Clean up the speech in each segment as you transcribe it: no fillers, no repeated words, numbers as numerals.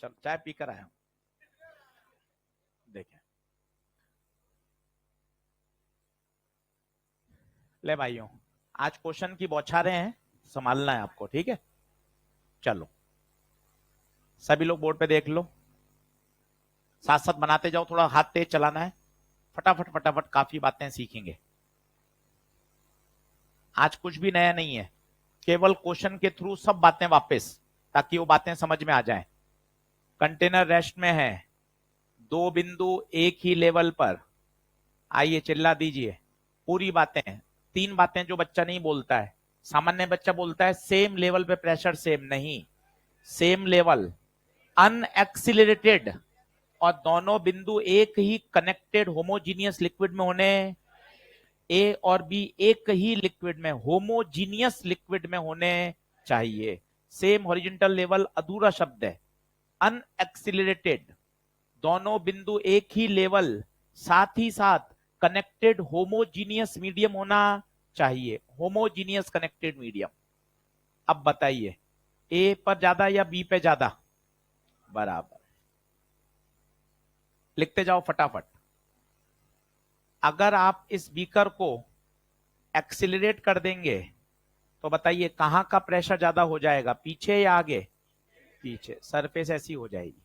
चलो चाय पीकर आया हूं। देखें, ले भाइयों, आज क्वेश्चन की बौछारें हैं, संभालना है आपको, ठीक है। चलो सभी लोग बोर्ड पे देख लो, साथ साथ बनाते जाओ, थोड़ा हाथ तेज चलाना है, फटाफट फटाफट, काफी बातें सीखेंगे। आज कुछ भी नया नहीं है, केवल क्वेश्चन के थ्रू सब बातें वापस, ताकि वो बातें समझ में आ जाएं। कंटेनर रेस्ट में है, दो बिंदु एक ही लेवल पर, आइए चिल्ला दीजिए पूरी बातें। तीन बातें जो बच्चा नहीं बोलता है, सामान्य बच्चा बोलता है सेम लेवल पे प्रेशर, सेम नहीं, सेम लेवल, अनएक्सिलरेटेड, और दोनों बिंदु एक ही कनेक्टेड होमोजीनियस लिक्विड में होने, ए और बी एक ही लिक्विड में, होमोजीनियस लिक्विड में होने चाहिए। सेम हॉरिजॉन्टल लेवल अधूरा शब्द है, अनएक्सिलरेटेड, दोनों बिंदु एक ही लेवल, साथ ही साथ कनेक्टेड होमोजीनियस मीडियम होना चाहिए, होमोजीनियस कनेक्टेड मीडियम। अब बताइए, ए पर ज्यादा या बी पे ज्यादा? बराबर, लिखते जाओ फटाफट। अगर आप इस बीकर को एक्सिलरेट कर देंगे तो बताइए कहां का प्रेशर ज्यादा हो जाएगा, पीछे या आगे? पीछे, सरफेस ऐसी हो जाएगी।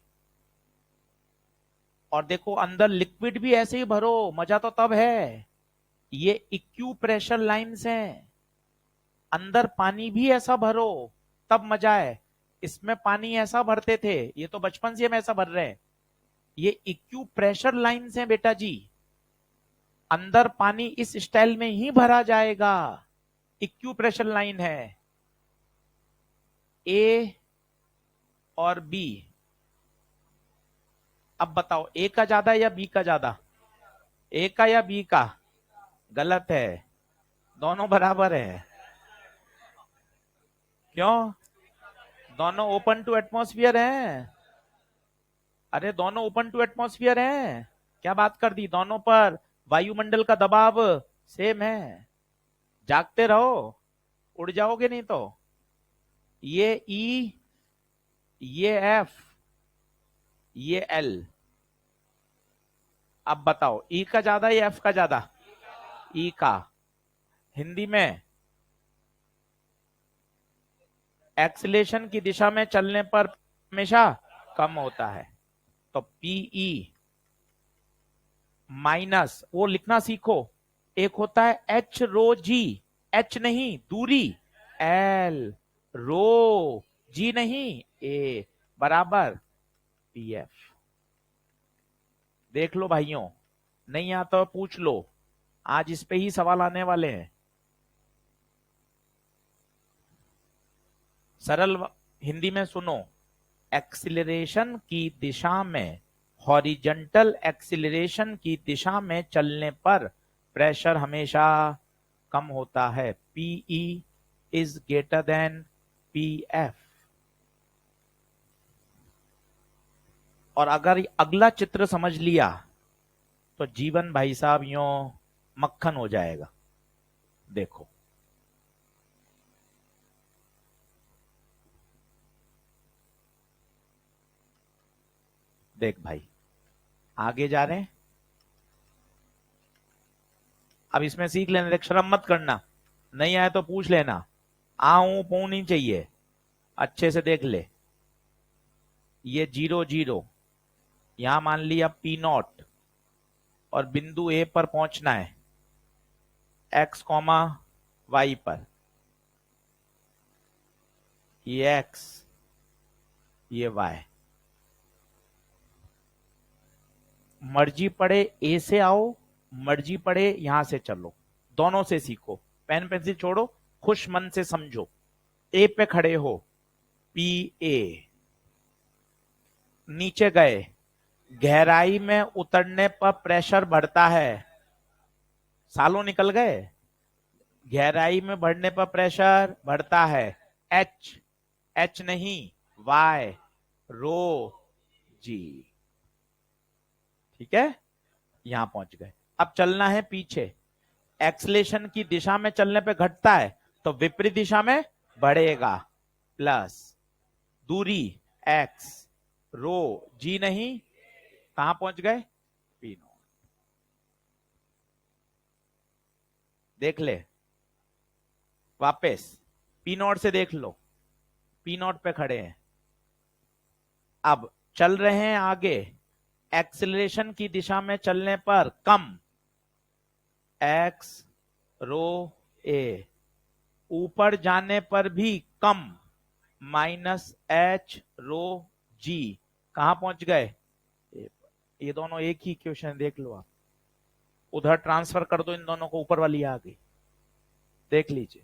और देखो अंदर लिक्विड भी ऐसे ही भरो, मजा तो तब है, ये इक्यू प्रेशर लाइंस हैं, अंदर पानी भी ऐसा भरो तब मजा है। इसमें पानी ऐसा भरते थे, ये तो बचपन से हम ऐसा भर रहे हैं, ये इक्यू प्रेशर लाइंस हैं बेटा जी, अंदर पानी इस स्टाइल में ही भरा जाएगा, इक्यू प्रेशर लाइन है। ए और बी, अब बताओ ए का ज्यादा या बी का ज्यादा? ए का या बी का? गलत है, दोनों बराबर है। क्यों? दोनों ओपन टू एटमॉस्फेयर हैं। अरे दोनों ओपन टू एटमॉस्फेयर हैं, क्या बात कर दी, दोनों पर वायुमंडल का दबाव सेम है। जागते रहो, उड़ जाओगे नहीं तो। ये ई, ये एफ, ये एल। अब बताओ ई का ज्यादा या एफ का ज्यादा? ई का। हिंदी में एक्सीलरेशन की दिशा में चलने पर हमेशा कम होता है, तो पीई माइनस, वो लिखना सीखो, एक होता है एच रो जी, एच नहीं दूरी, एल, रो जी नहीं, ए, बराबर पी एफ। देख लो भाइयों, नहीं आता तो पूछ लो, आज इस पे ही सवाल आने वाले हैं। सरल हिंदी में सुनो, एक्सिलरेशन की दिशा में, हॉरिजॉन्टल एक्सिलरेशन की दिशा में चलने पर प्रेशर हमेशा कम होता है, PE is greater than P F. और अगर अगला चित्र समझ लिया तो जीवन भाई साहब यूं मक्खन हो जाएगा। देखो देख भाई, आगे जा रहे हैं, अब इसमें सीख लेना, देख शर्म मत करना, नहीं आए तो पूछ लेना, आऊं पू नहीं चाहिए, अच्छे से देख ले। ये 0 0, यहां मान लिया पी नॉट, और बिंदु ए पर पहुंचना है एक्स कॉमा वाई पर, ये एक्स, ये वाई, मर्जी पड़े ए से आओ, मर्जी पड़े यहां से चलो, दोनों से सीखो, पेन पेंसिल छोड़ो, खुश मन से समझो। ए पे खड़े हो, पी ए, नीचे गए, गहराई में उतरने पर प्रेशर बढ़ता है, सालों निकल गए, गहराई में बढ़ने पर प्रेशर बढ़ता है, एच, एच नहीं वाई, रो जी, ठीक है, यहां पहुंच गए। अब चलना है पीछे, एक्सलेशन की दिशा में चलने पे घटता है, तो विपरीत दिशा में बढ़ेगा, प्लस दूरी एक्स, रो जी नहीं, कहां पहुंच गए, पी नॉट। देख ले वापस, पी नॉट से देख लो, पी नॉट पे खड़े हैं, अब चल रहे हैं आगे, एक्सिलरेशन की दिशा में चलने पर कम, एक्स रो ए, ऊपर जाने पर भी कम, माइनस एच रो जी, कहां पहुंच गए, ये दोनों एक ही क्वेश्चन, देख लो आप, उधर ट्रांसफर कर दो इन दोनों को, ऊपर वाली आ गई, देख लीजिए।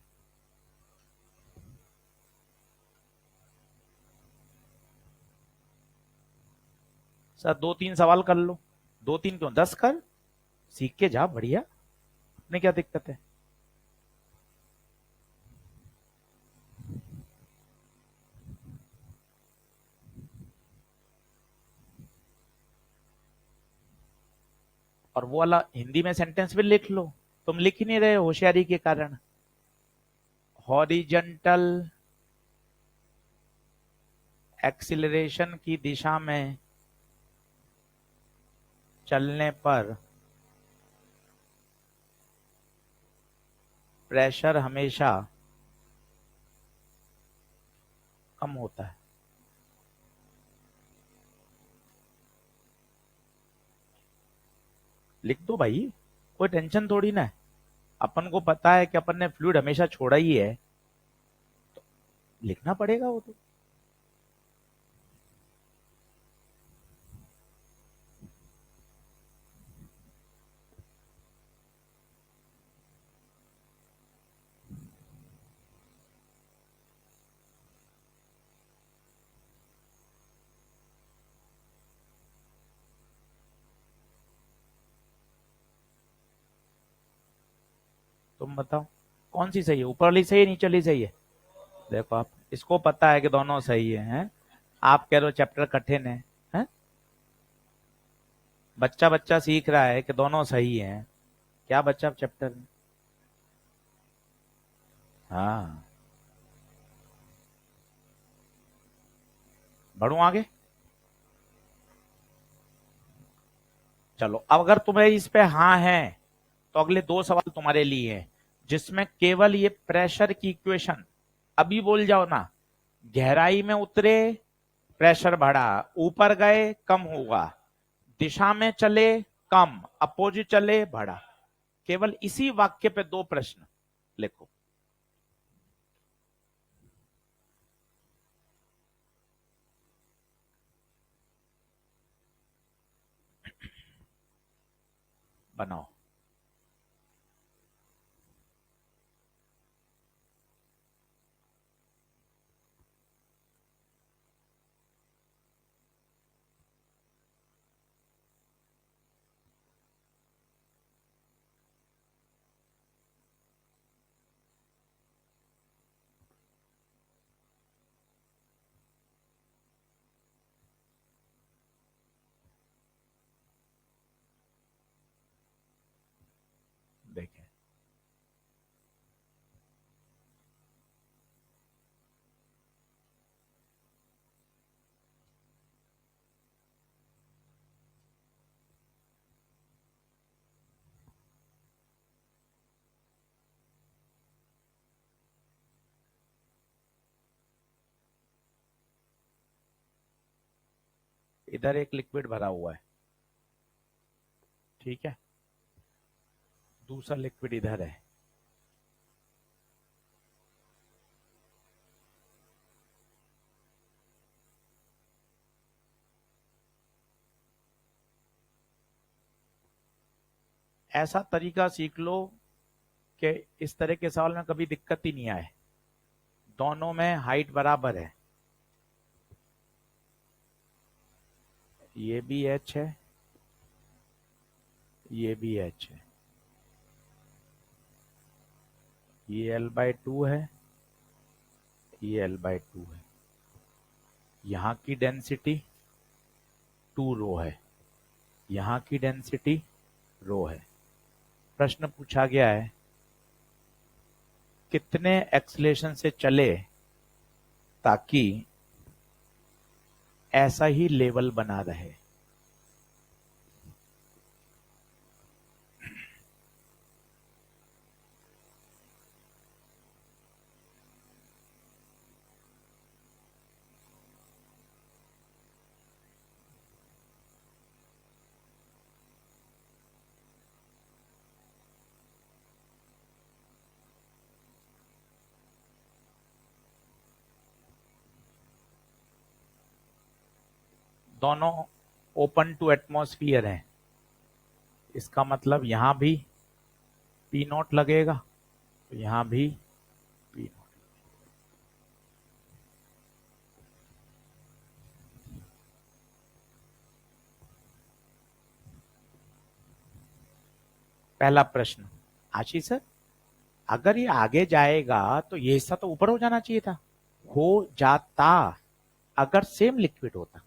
सर 2-3 सवाल कर लो, 2-3 क्यों, 10 कर, सीख के जा, बढ़िया, अपने क्या दिक्कत है। और वो वाला हिंदी में सेंटेंस भी लिख लो, तुम लिख ही नहीं रहे होशियारी के कारण। हॉरिजॉन्टल एक्सिलरेशन की दिशा में चलने पर प्रेशर हमेशा कम होता है। लिख दो भाई, कोई टेंशन थोड़ी ना है, अपन को पता है कि अपन ने फ्लूइड हमेशा छोड़ा ही है, तो लिखना पड़ेगा वो तो। तुम बताओ कौन सी सही है, ऊपर वाली सही है, नीचे वाली सही है। देखो आप, इसको पता है कि दोनों सही हैं, आप कह रहे हो चैप्टर कठिन है? बच्चा बच्चा सीख रहा है कि दोनों सही हैं, क्या बच्चा चैप्टर में। हाँ, बढ़ू आगे। चलो अब अगर तुम्हें इस पे हाँ है, तो अगले 2 सवाल तुम्हारे लिए हैं, जिसमें केवल ये प्रेशर की इक्वेशन, अभी बोल जाओ ना, गहराई में उतरे प्रेशर बढ़ा, ऊपर गए कम होगा, दिशा में चले कम, अपोजिट चले बढ़ा, केवल इसी वाक्य पे 2 प्रश्न लिखो। बनाओ। देखें, इधर एक लिक्विड भरा हुआ है, ठीक है, दूसरा लिक्विड इधर है, ऐसा तरीका सीख लो कि इस तरह के सवाल में कभी दिक्कत ही नहीं आए, दोनों में हाइट बराबर है, ये भी एच है, ये भी एच है, ये L/2 है, ये L/2 है, यहां की डेंसिटी 2 रो है, यहां की डेंसिटी रो है। प्रश्न पूछा गया है कितने एक्सलेशन से चले ताकि ऐसा ही लेवल बना रहे। दोनों ओपन टू एटमॉस्फियर हैं, इसका मतलब यहां भी पी नॉट लगेगा, तो यहां भी पी नॉट। पहला प्रश्न, आशीष सर अगर ये आगे जाएगा तो ये हिस्सा तो ऊपर हो जाना चाहिए था, हो जाता अगर सेम लिक्विड होता।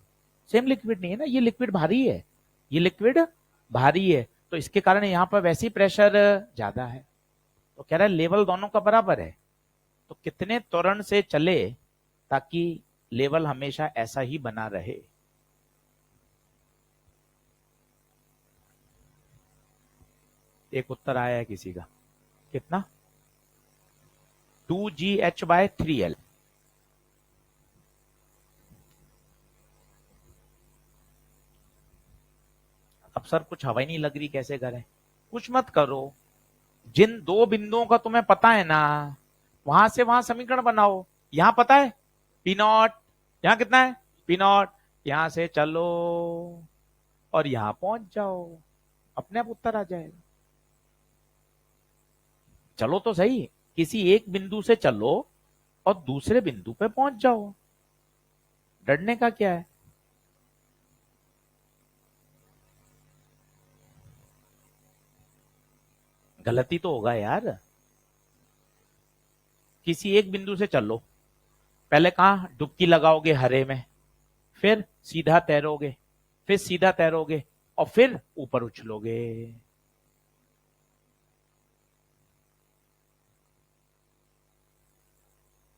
सेम लिक्विड नहीं है ना, ये लिक्विड भारी है, ये लिक्विड भारी है, तो इसके कारण यहां पर वैसे ही प्रेशर ज्यादा है। तो कह रहा है लेवल दोनों का बराबर है, तो कितने त्वरण से चले ताकि लेवल हमेशा ऐसा ही बना रहे। एक उत्तर आया है किसी का, कितना, 2GH/3L। अब सर कुछ हवा ही नहीं लग रही, कैसे करें? कुछ मत करो, जिन दो बिंदुओं का तुम्हें पता है ना, वहां से वहां समीकरण बनाओ। यहां पता है पी नॉट, यहां कितना है पी नॉट, यहां से चलो और यहां पहुंच जाओ, अपने आप उत्तर आ जाएगा। चलो तो सही, किसी एक बिंदु से चलो और दूसरे बिंदु पे पहुंच जाओ, डरने का क्या है? गलती तो होगा यार। किसी एक बिंदु से चलो, पहले कहां डुबकी लगाओगे, हरे में, फिर सीधा तैरोगे, फिर सीधा तैरोगे और फिर ऊपर उछलोगे।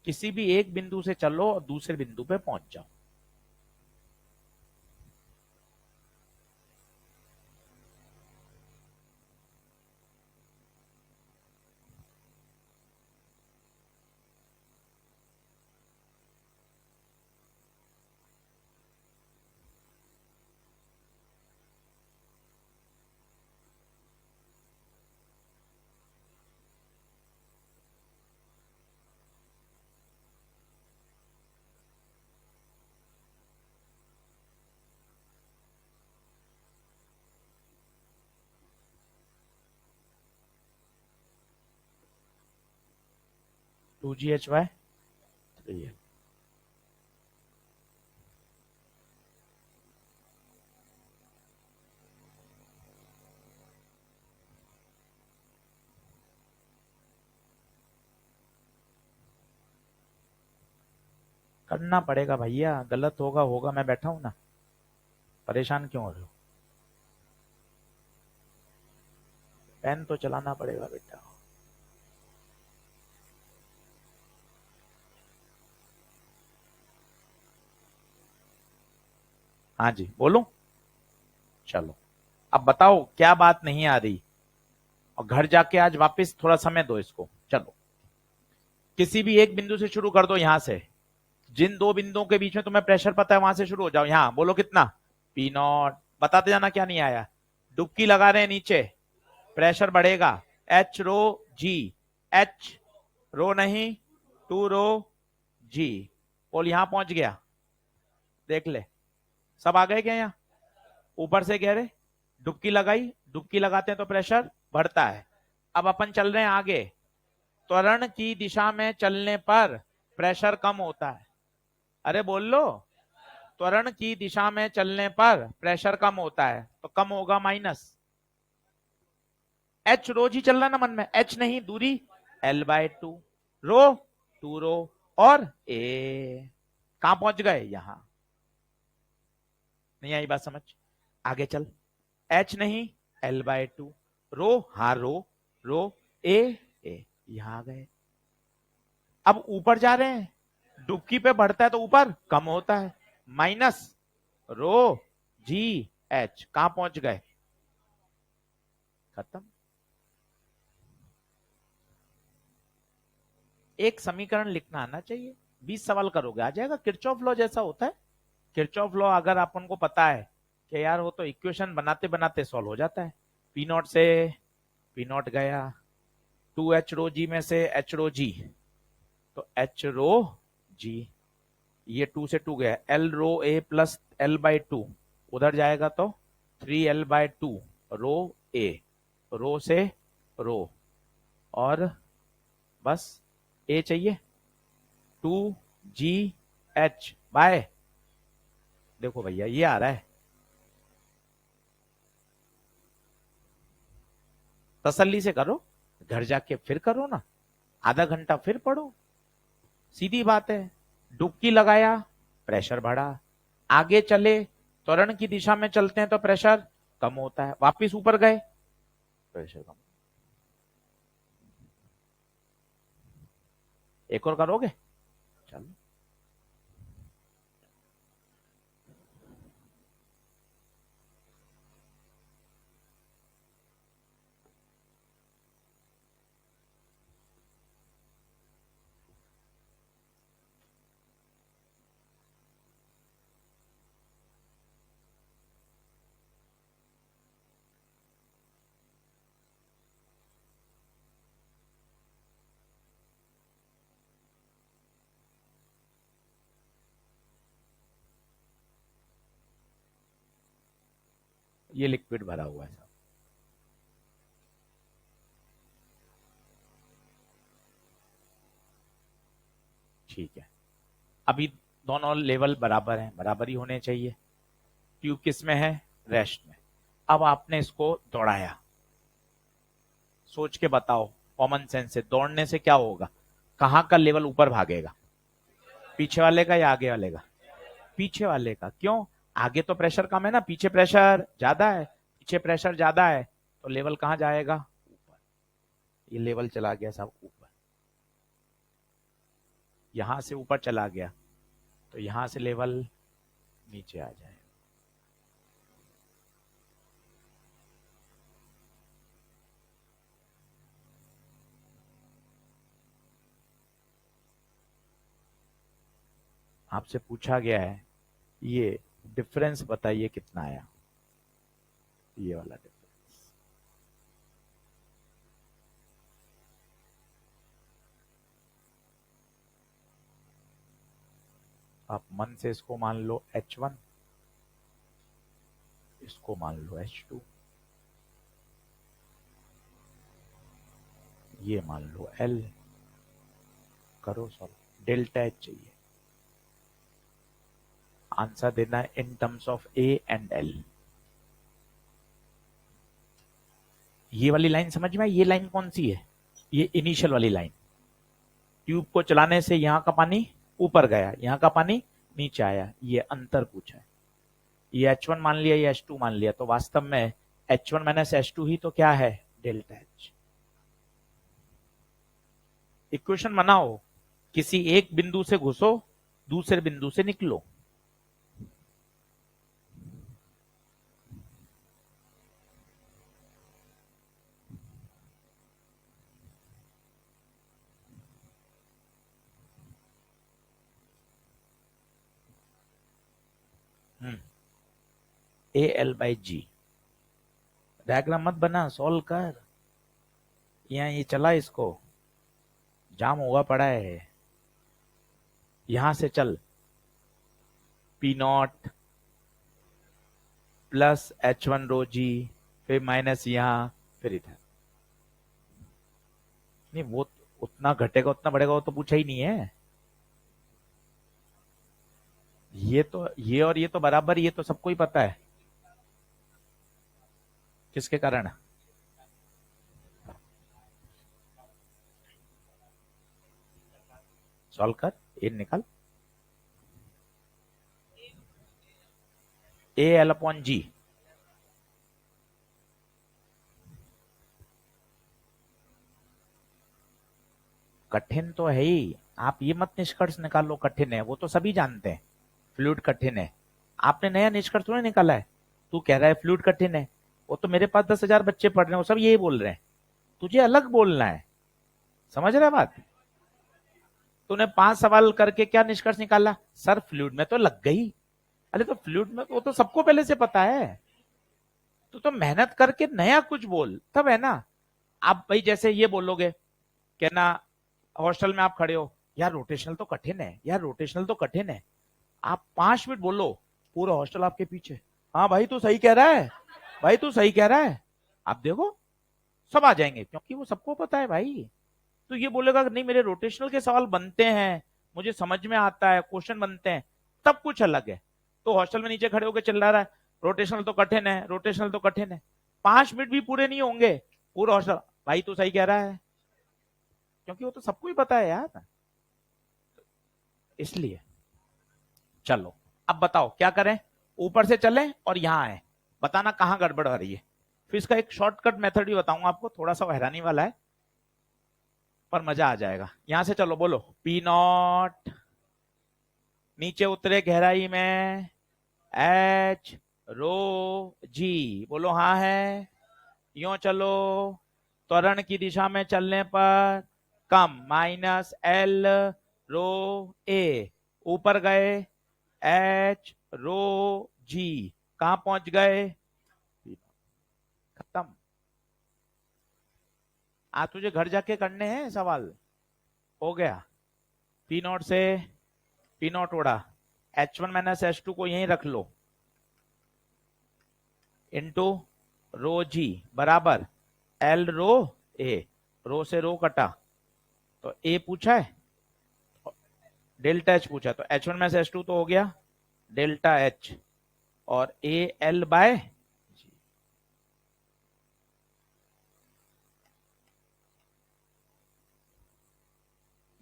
किसी भी एक बिंदु से चलो और दूसरे बिंदु पे पहुंच जाओ। Two G H Y 3L। करना पड़ेगा भैया, गलत होगा होगा, मैं बैठा हूं ना, परेशान क्यों हो रहे हो? पेन तो चलाना पड़ेगा बेटा। हाँ जी बोलो। चलो अब बताओ क्या बात नहीं आ रही, और घर जाके आज वापस थोड़ा समय दो इसको। चलो किसी भी एक बिंदु से शुरू कर दो, यहां से जिन दो बिंदुओं के बीच में तुम्हें प्रेशर पता है वहां से शुरू हो जाओ। यहां बोलो कितना, पी नॉट, बताते जाना क्या नहीं आया। डुबकी लगा रहे हैं नीचे, प्रेशर बढ़ेगा, एच रो जी, एच रो नहीं, टू रो जी। बोल यहां पहुंच गया, देख ले, सब आ गए क्या यहाँ? ऊपर से कह रहे डुबकी लगाई, डुबकी लगाते हैं तो प्रेशर बढ़ता है। अब अपन चल रहे हैं आगे, त्वरण की दिशा में चलने पर प्रेशर कम होता है। अरे बोल लो, त्वरण की दिशा में चलने पर प्रेशर कम होता है, तो कम होगा माइनस एच, रोज ही चल रहा ना मन में, एच नहीं दूरी L/2, रो टू रो और ए, कहां पहुंच गए? यहां। नहीं आई बात समझ? आगे चल, एच नहीं L/2, रो हाँ रो, रो ए ए, यहां आ गए। अब ऊपर जा रहे हैं, डुबकी पे बढ़ता है तो ऊपर कम होता है, माइनस रो जी एच, कहां पहुंच गए? खत्म। एक समीकरण लिखना आना चाहिए, 20 सवाल करोगे आ जाएगा। किरचॉफ लॉ जैसा होता है। किरचॉफ लॉ अगर अपन को पता है कि यार वो तो इक्वेशन बनाते बनाते सॉल्व हो जाता है। पी नॉट से पी नॉट गया, 2 एच रो जी में से एच रो जी, तो एच रो जी, ये 2 से 2 गया, L rho A plus L by two, उधर जाएगा तो 3L/2 रो ए, रो से रो, और बस ए चाहिए, 2GH बाय, देखो भैया ये आ रहा है। तसल्ली से करो, घर जाके फिर करो ना, आधा घंटा फिर पढ़ो, सीधी बात है। डुबकी लगाया, प्रेशर बढ़ा, आगे चले, त्वरण की दिशा में चलते हैं तो प्रेशर कम होता है, वापिस ऊपर गए प्रेशर कम। एक और करोगे? चलो। ये लिक्विड भरा हुआ है सब, ठीक है। अभी दोनों लेवल बराबर हैं, बराबर ही होने चाहिए। ट्यूब किस में है? रेस्ट में। अब आपने इसको दौड़ाया, सोच के बताओ, कॉमन सेंस से, दौड़ने से क्या होगा? कहां का लेवल ऊपर भागेगा? पीछे वाले का या आगे वाले का? पीछे वाले का। क्यों? आगे तो प्रेशर कम है ना, पीछे प्रेशर ज्यादा है। पीछे प्रेशर ज्यादा है तो लेवल कहां जाएगा? ऊपर। ये लेवल चला गया साहब ऊपर, यहां से ऊपर चला गया तो यहां से लेवल नीचे आ जाए। आपसे पूछा गया है ये डिफरेंस बताइए कितना आया, ये वाला डिफरेंस। आप मन से इसको मान लो H1, इसको मान लो H2, ये मान लो L, करो सॉल्व। डेल्टा H चाहिए, आंसर देना है in terms of A and L। ये वाली लाइन समझ में आई? ये लाइन कौन सी है? ये इनिशियल वाली लाइन। ट्यूब को चलाने से यहां का पानी ऊपर गया, यहां का पानी नीचे आया, ये अंतर पूछा है। ये H1 मान लिया, ये H2 मान लिया, तो वास्तव में H1 माइनस H2 ही तो क्या है? Delta H। इक्वेशन बनाओ, किसी एक बिंदु से घुसो, दूसरे बिंदु से निकलो। AL/G। डायग्राम मत बना, सॉल्व कर। यहाँ ये चला, इसको जाम हुआ पड़ा है, यहां से चल, P0 प्लस H1 रो जी, फिर माइनस यहां, फिर इधर। नहीं वो उतना घटेगा उतना बढ़ेगा वो तो पूछा ही नहीं है। ये तो, ये और ये तो बराबर, ये तो सबको ही पता है। किसके कारण? सॉल्व कर, ए निकाल। AL/G। कठिन तो है ही, आप ये मत निष्कर्ष निकालो कठिन है, वो तो सभी जानते हैं फ्लूइड कठिन है। आपने नया निष्कर्ष थोड़ी निकाला है। तू कह रहा है फ्लूइड कठिन है, वो तो मेरे पास 10,000 बच्चे पढ़ रहे हैं, वो सब यही बोल रहे हैं। तुझे अलग बोलना है, समझ रहा है बात। तूने 5 सवाल करके क्या निष्कर्ष निकाला? सर फ्लूइड में तो लग गई। अरे तो फ्लूइड में वो तो सबको पहले से पता है। तो मेहनत करके नया कुछ बोल, तब है ना। आप भाई जैसे ये बोलोगे कि ना, हॉस्टल में आप खड़े हो, यार रोटेशनल तो कठिन है, यार रोटेशनल तो कठिन है। आप 5 मिनट बोलो, पूरा हॉस्टल आपके पीछे, हाँ भाई तू सही कह रहा है, भाई तू सही कह रहा है। आप देखो सब आ जाएंगे, क्योंकि वो सबको पता है भाई। तो ये बोलेगा कि नहीं मेरे रोटेशनल के सवाल बनते हैं, मुझे समझ में आता है, क्वेश्चन बनते हैं, तब कुछ अलग है। तो हॉस्टल में नीचे खड़े होकर चिल्ला रहा है रोटेशनल तो कठिन है, रोटेशनल तो कठिन है। 5 मिनट भी पूरे नहीं होंगे, पूरा हॉस्टल भाई तू सही कह रहा है, क्योंकि वो तो सबको ही पता है यार। इसलिए चलो अब बताओ क्या करें, ऊपर से चलें और यहां आए, बताना कहां गड़बड़ हो रही है। फिर इसका एक शॉर्टकट मेथड भी बताऊंगा आपको, थोड़ा सा हैरानी वाला है पर मजा आ जाएगा। यहां से चलो बोलो पी नॉट, नीचे उतरे गहराई में एच रो जी, बोलो हाँ है। यो चलो, त्वरण की दिशा में चलने पर कम माइनस एल रो ए, ऊपर गए एच रो जी, कहां पहुंच गए? खत्म। आज तुझे घर जाके करने हैं सवाल, हो गया। पी नॉट से पी नॉट उड़ा, H1 - H2 को यहीं रख लो, इंटू रो जी बराबर एल रो ए, रो से रो कटा तो ए पूछा है, डेल्टा एच पूछा, तो H1 - H2 तो हो गया डेल्टा एच, और ए एल बाय जी।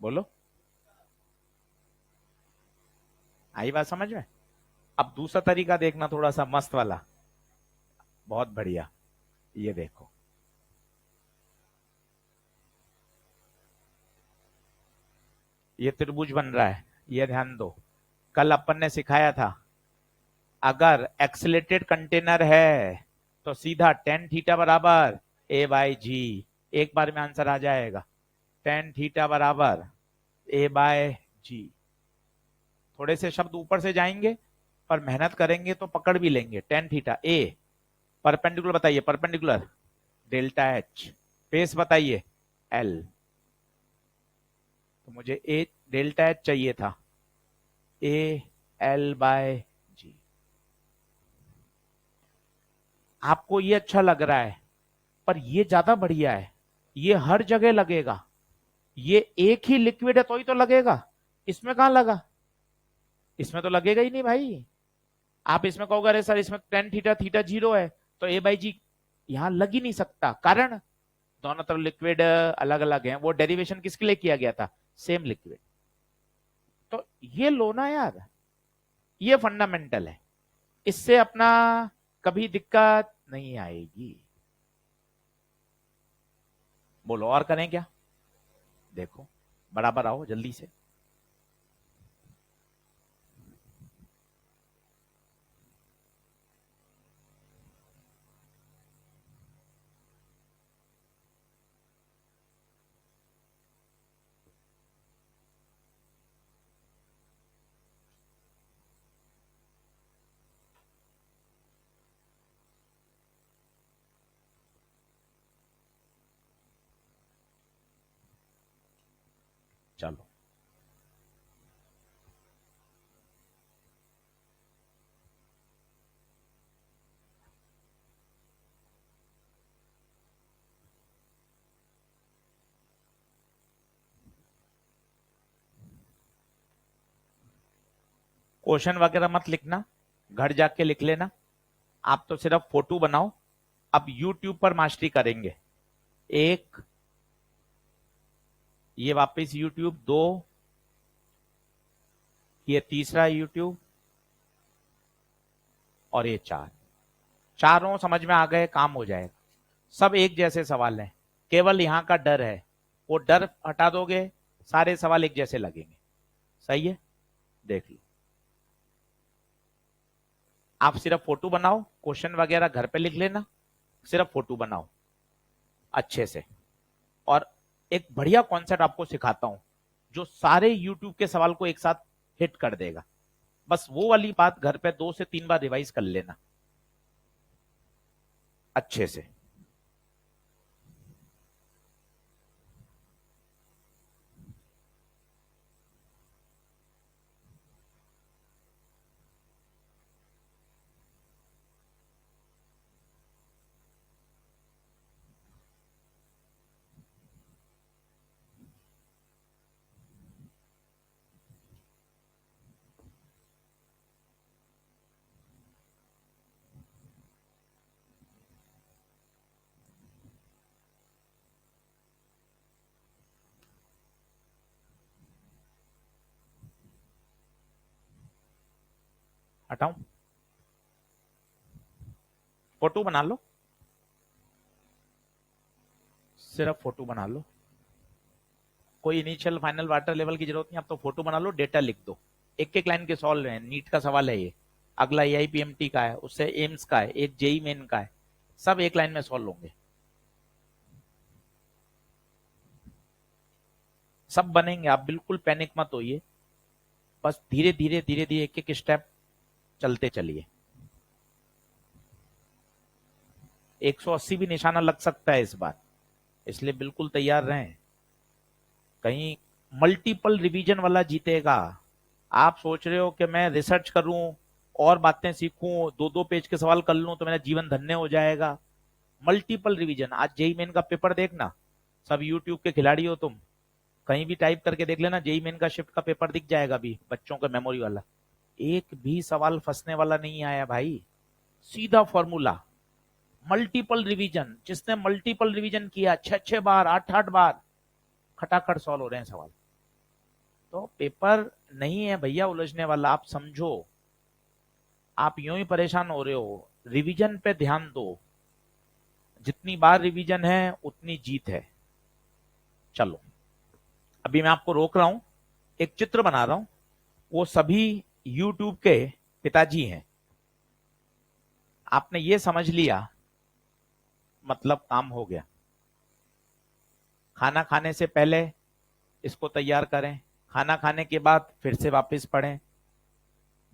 बोलो आई बात समझ में? अब दूसरा तरीका देखना, थोड़ा सा मस्त वाला, बहुत बढ़िया। ये देखो, ये त्रिभुज बन रहा है, ये ध्यान दो। कल अपन ने सिखाया था, अगर एक्सिलेटेड कंटेनर है तो सीधा टेन थीटा बराबर ए बाय जी, एक बार में आंसर आ जाएगा। टेन थीटा बराबर ए बाय जी। थोड़े से शब्द ऊपर से जाएंगे, पर मेहनत करेंगे तो पकड़ भी लेंगे। टेन थीटा ए, परपेंडिकुलर बताइए, परपेंडिकुलर डेल्टा एच, फेस बताइए एल, तो मुझे ए डेल्टा एच चाहिए था, ए एल बाय जी। आपको ये अच्छा लग रहा है, पर ये ज्यादा बढ़िया है, ये हर जगह लगेगा। ये एक ही लिक्विड है तो ही तो लगेगा, इसमें कहां लगा? इसमें तो लगेगा ही नहीं भाई। आप इसमें कहोगे अरे सर इसमें टेन थीटा थीटा जीरो है, तो ए बाई जी यहां लग ही नहीं सकता, कारण दोनों तरफ लिक्विड अलग अलग है। वो डेरिवेशन किसके लिए किया गया था? Same liquid. तो ये लो ना यार, ये फंडामेंटल है, इससे अपना कभी दिक्कत नहीं आएगी। बोलो और करें क्या? देखो बराबर आओ जल्दी से। चलो क्वेश्चन वगैरह मत लिखना, घर जाके लिख लेना। आप तो सिर्फ फोटो बनाओ। अब यूट्यूब पर मास्टरी करेंगे। एक, ये वापस यूट्यूब, दो, ये तीसरा यूट्यूब, और ये चार। चारों समझ में आ गए, काम हो जाएगा। सब एक जैसे सवाल हैं, केवल यहां का डर है, वो डर हटा दोगे सारे सवाल एक जैसे लगेंगे। सही है, देख लो। आप सिर्फ फोटो बनाओ, क्वेश्चन वगैरह घर पे लिख लेना, सिर्फ फोटो बनाओ अच्छे से। और एक बढ़िया कॉन्सेप्ट आपको सिखाता हूं जो सारे यूट्यूब के सवाल को एक साथ हिट कर देगा। बस वो वाली बात घर पे 2 से 3 बार रिवाइज कर लेना अच्छे से। हटाऊं, फोटो बना लो, सिर्फ फोटो बना लो। कोई इनिशियल फाइनल वाटर लेवल की जरूरत नहीं, आप तो फोटो बना लो, डेटा लिख दो। एक एक लाइन के सॉल्व है, नीट का सवाल है ये, अगला एआईपीएमटी का है, उससे एम्स का है, एक जेई मेन का है, सब एक लाइन में सॉल्व होंगे, सब बनेंगे। आप बिल्कुल पैनिक मत होइए, बस धीरे धीरे धीरे धीरे एक एक स्टेप चलते चलिए। 180 भी निशाना लग सकता है इस बार, इसलिए बिल्कुल तैयार रहें। कहीं मल्टीपल रिवीजन वाला जीतेगा। आप सोच रहे हो कि मैं रिसर्च करूं और बातें सीखूं, 2-2 पेज के सवाल कर लूं तो मेरा जीवन धन्य हो जाएगा। मल्टीपल रिवीजन, आज जेई मेन का पेपर देखना, सब यूट्यूब के खिलाड़ी हो तुम, कहीं भी टाइप करके देख लेना, जेई मेन का शिफ्ट का पेपर दिख जाएगा अभी, बच्चों का मेमोरी वाला। एक भी सवाल फंसने वाला नहीं आया भाई, सीधा फॉर्मूला। मल्टीपल रिवीजन, जिसने मल्टीपल रिवीजन किया 6-6 बार 8-8 बार, खटाखट सॉल्व हो रहे हैं सवाल। तो पेपर नहीं है भैया उलझने वाला, आप समझो। आप यूं ही परेशान हो रहे हो, रिवीजन पे ध्यान दो, जितनी बार रिवीजन है उतनी जीत है। चलो, अभी मैं आपको रोक रहा हूं, एक चित्र बना रहा हूं, वो सभी यूट्यूब के पिताजी हैं। आपने ये समझ लिया, मतलब काम हो गया। खाना खाने से पहले इसको तैयार करें, खाना खाने के बाद फिर से वापस पढ़ें,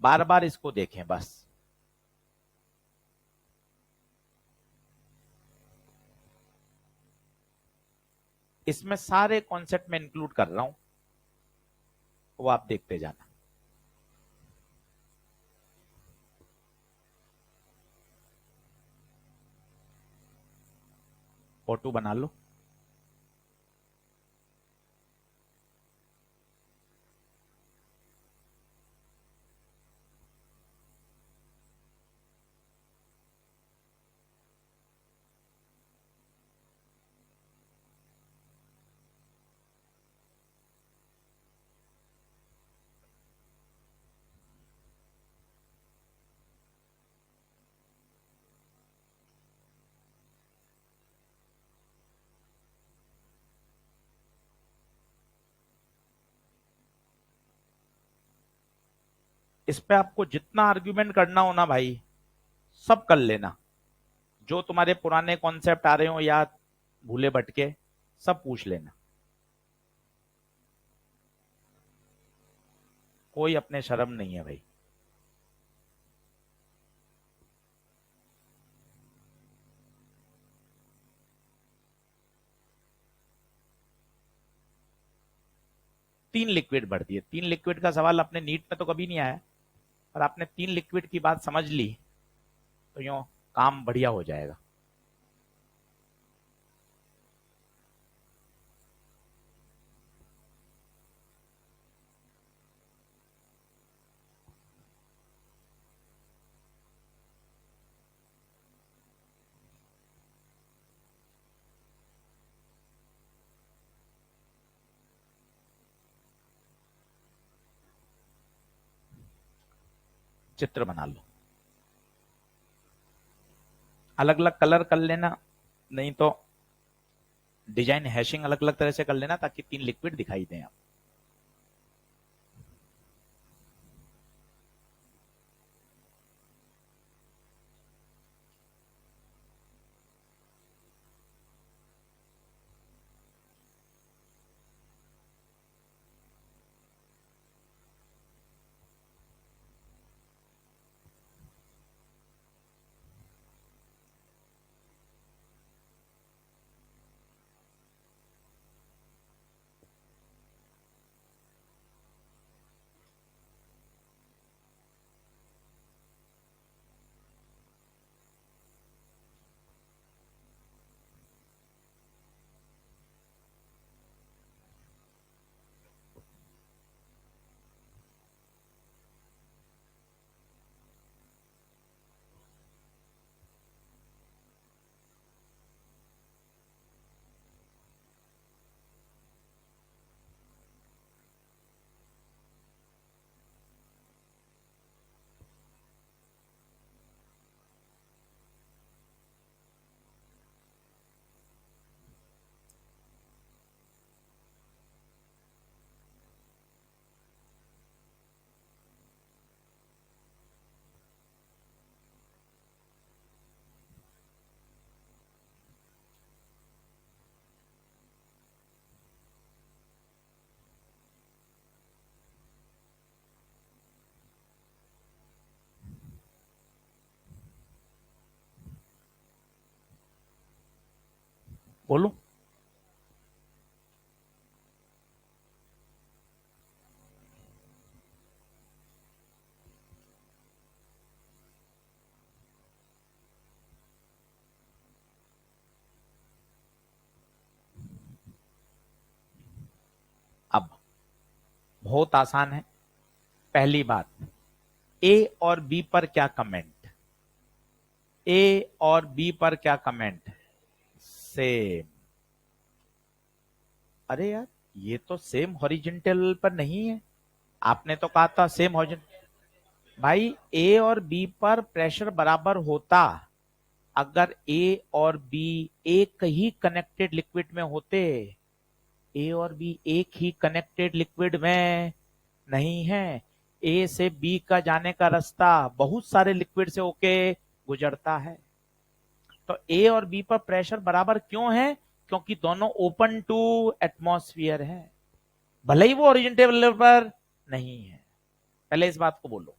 बार बार इसको देखें बस। इसमें सारे कॉन्सेप्ट में इंक्लूड कर रहा हूं, वो आप देखते जाना। फोटो बना लो, इस पे आपको जितना आर्ग्यूमेंट करना हो ना भाई, सब कर लेना। जो तुम्हारे पुराने कॉन्सेप्ट आ रहे हो या भूले भटके, सब पूछ लेना, कोई अपने शर्म नहीं है भाई। तीन लिक्विड भर दिए, 3 लिक्विड का सवाल अपने नीट में तो कभी नहीं आया, पर आपने 3 लिक्विड की बात समझ ली तो यूं काम बढ़िया हो जाएगा। चित्र बना लो, अलग अलग कलर कर लेना, नहीं तो डिजाइन हैशिंग अलग अलग तरह से कर लेना, ताकि 3 लिक्विड दिखाई दें आप। बोलो। अब बहुत आसान है। पहली बात, ए और बी पर क्या कमेंट? ए और बी पर क्या कमेंट? सेम। अरे यार, ये तो सेम हॉरिजेंटल पर नहीं है। आपने तो कहा था सेम हॉरिजेंटल। भाई, ए और बी पर प्रेशर बराबर होता अगर ए और बी एक ही कनेक्टेड लिक्विड में होते। ए और बी एक ही कनेक्टेड लिक्विड में नहीं है। ए से बी का जाने का रास्ता बहुत सारे लिक्विड से होके गुजरता है। तो ए और बी पर प्रेशर बराबर क्यों है? क्योंकि दोनों ओपन टू एटमॉस्फेयर है, भले ही वो ओरिजिनल लेवल पर नहीं है। पहले इस बात को बोलो,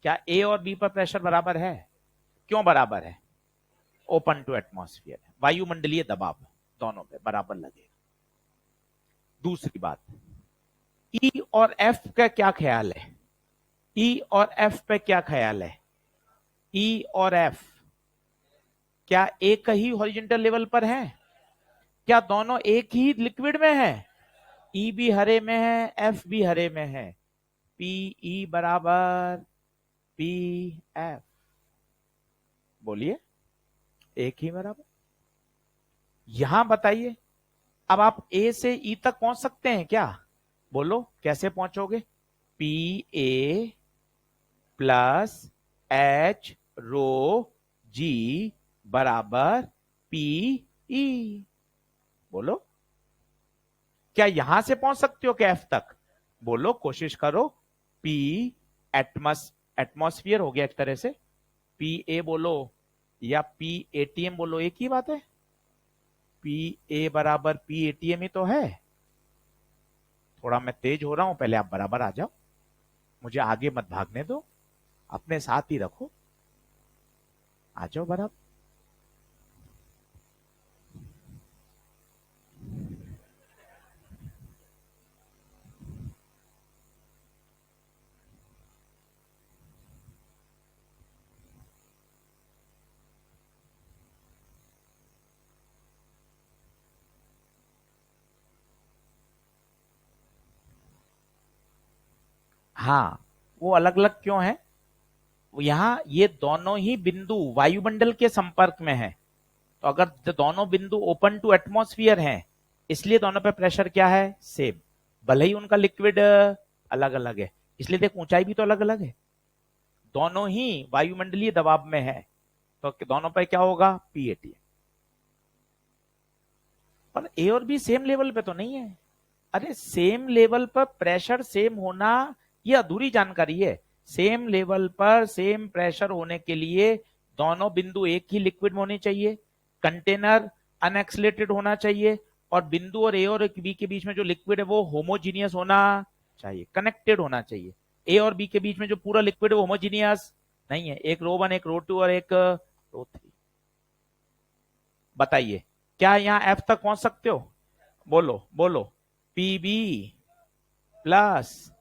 क्या ए और बी पर प्रेशर बराबर है? क्यों बराबर है? ओपन टू एटमॉस्फेयर है, वायुमंडलीय दबाव दोनों पे बराबर लगेगा। दूसरी बात, ई और एफ का क्या ख्याल है? ई और एफ पे क्या ख्याल है? ई और एफ क्या एक ही हॉरिजॉन्टल लेवल पर है? क्या दोनों एक ही लिक्विड में है? ई भी हरे में है, एफ भी हरे में है। पी ई बराबर पी एफ। बोलिए, एक ही बराबर। यहां बताइए, अब आप ए से ई तक पहुंच सकते हैं क्या? बोलो, कैसे पहुंचोगे? पी ए प्लस एच रो जी बराबर पी ई। बोलो, क्या यहां से पहुंच सकते हो क्या एफ तक? बोलो, कोशिश करो। पी एटमॉस्फियर हो गया एक तरह से, पी ए बोलो या पी एटीएम बोलो, एक ही बात है। पी ए बराबर पी एटीएम ही तो है। थोड़ा मैं तेज हो रहा हूं, पहले आप बराबर आ जाओ, मुझे आगे मत भागने दो, अपने साथ ही रखो। आ जाओ बराबर। हाँ, वो अलग अलग क्यों है? यहां ये दोनों ही बिंदु वायुमंडल के संपर्क में है। तो अगर दोनों बिंदु ओपन टू एटमॉस्फियर हैं, इसलिए दोनों पे प्रेशर क्या है? सेम। भले ही उनका लिक्विड अलग अलग है, इसलिए देख ऊंचाई भी तो अलग अलग है, दोनों ही वायुमंडलीय दबाव में है। तो दोनों पे क्या होगा? पीएटी। पर ए और बी सेम लेवल पे तो नहीं है। अरे, सेम लेवल पर प्रेशर सेम होना ये अधूरी जानकारी है। सेम लेवल पर सेम प्रेशर होने के लिए दोनों बिंदु एक ही लिक्विड में होने चाहिए, कंटेनर अनएक्सलेटेड होना चाहिए, और बिंदु और बी के बीच में जो लिक्विड है वो होमोजीनियस होना चाहिए, कनेक्टेड होना चाहिए। ए और बी के बीच में जो पूरा लिक्विड है वो होमोजीनियस नहीं है, एक रो वन, एक रो टू और एक रो थ्री। बताइए, क्या यहां एफ तक पहुंच सकते हो? बोलो बोलो। पीबी प्लस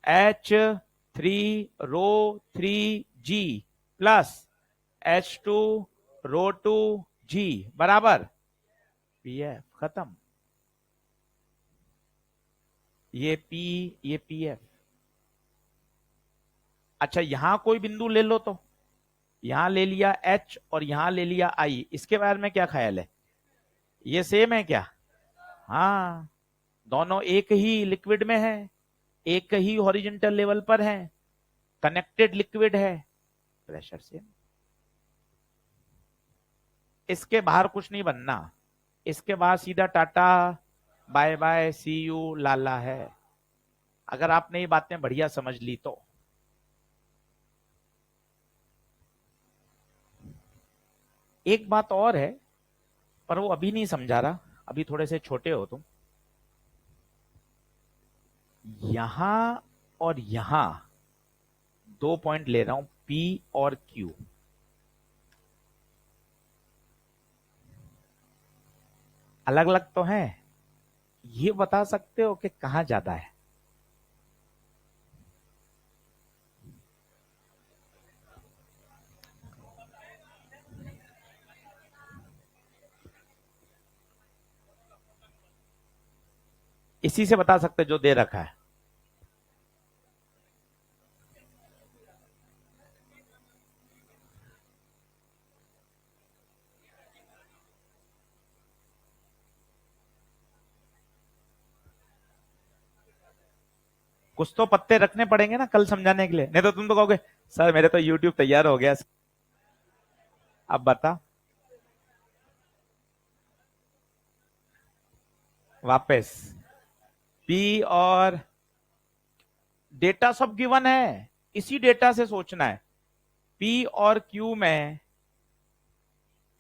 H3 रो 3 जी प्लस H2 रो 2 जी बराबर पी एफ। खत्म। ये पी, ये पी एफ। अच्छा, यहां कोई बिंदु ले लो तो, यहां ले लिया एच और यहां ले लिया आई, इसके बारे में क्या ख्याल है? ये सेम है क्या? हाँ, दोनों एक ही लिक्विड में है, एक ही हॉरिजॉन्टल लेवल पर है, कनेक्टेड लिक्विड है, प्रेशर सेम। इसके बाहर कुछ नहीं बनना, इसके बाद सीधा tata bye bye see you लाला है, अगर आपने ये बातें बढ़िया समझ ली तो। एक बात और है, पर वो अभी नहीं समझा रहा, अभी थोड़े से छोटे हो तुम। यहां और यहां दो पॉइंट ले रहा हूं, पी और क्यू। अलग अलग तो है, ये बता सकते हो कि कहां ज्यादा है? इसी से बता सकते जो दे रखा है। कुछ तो पत्ते रखने पड़ेंगे ना कल समझाने के लिए, नहीं तो तुम तो कहोगे सर मेरे तो यूट्यूब तैयार हो गया। अब बता वापस। पी और डेटा सब गिवन है, इसी डेटा से सोचना है। पी और क्यू में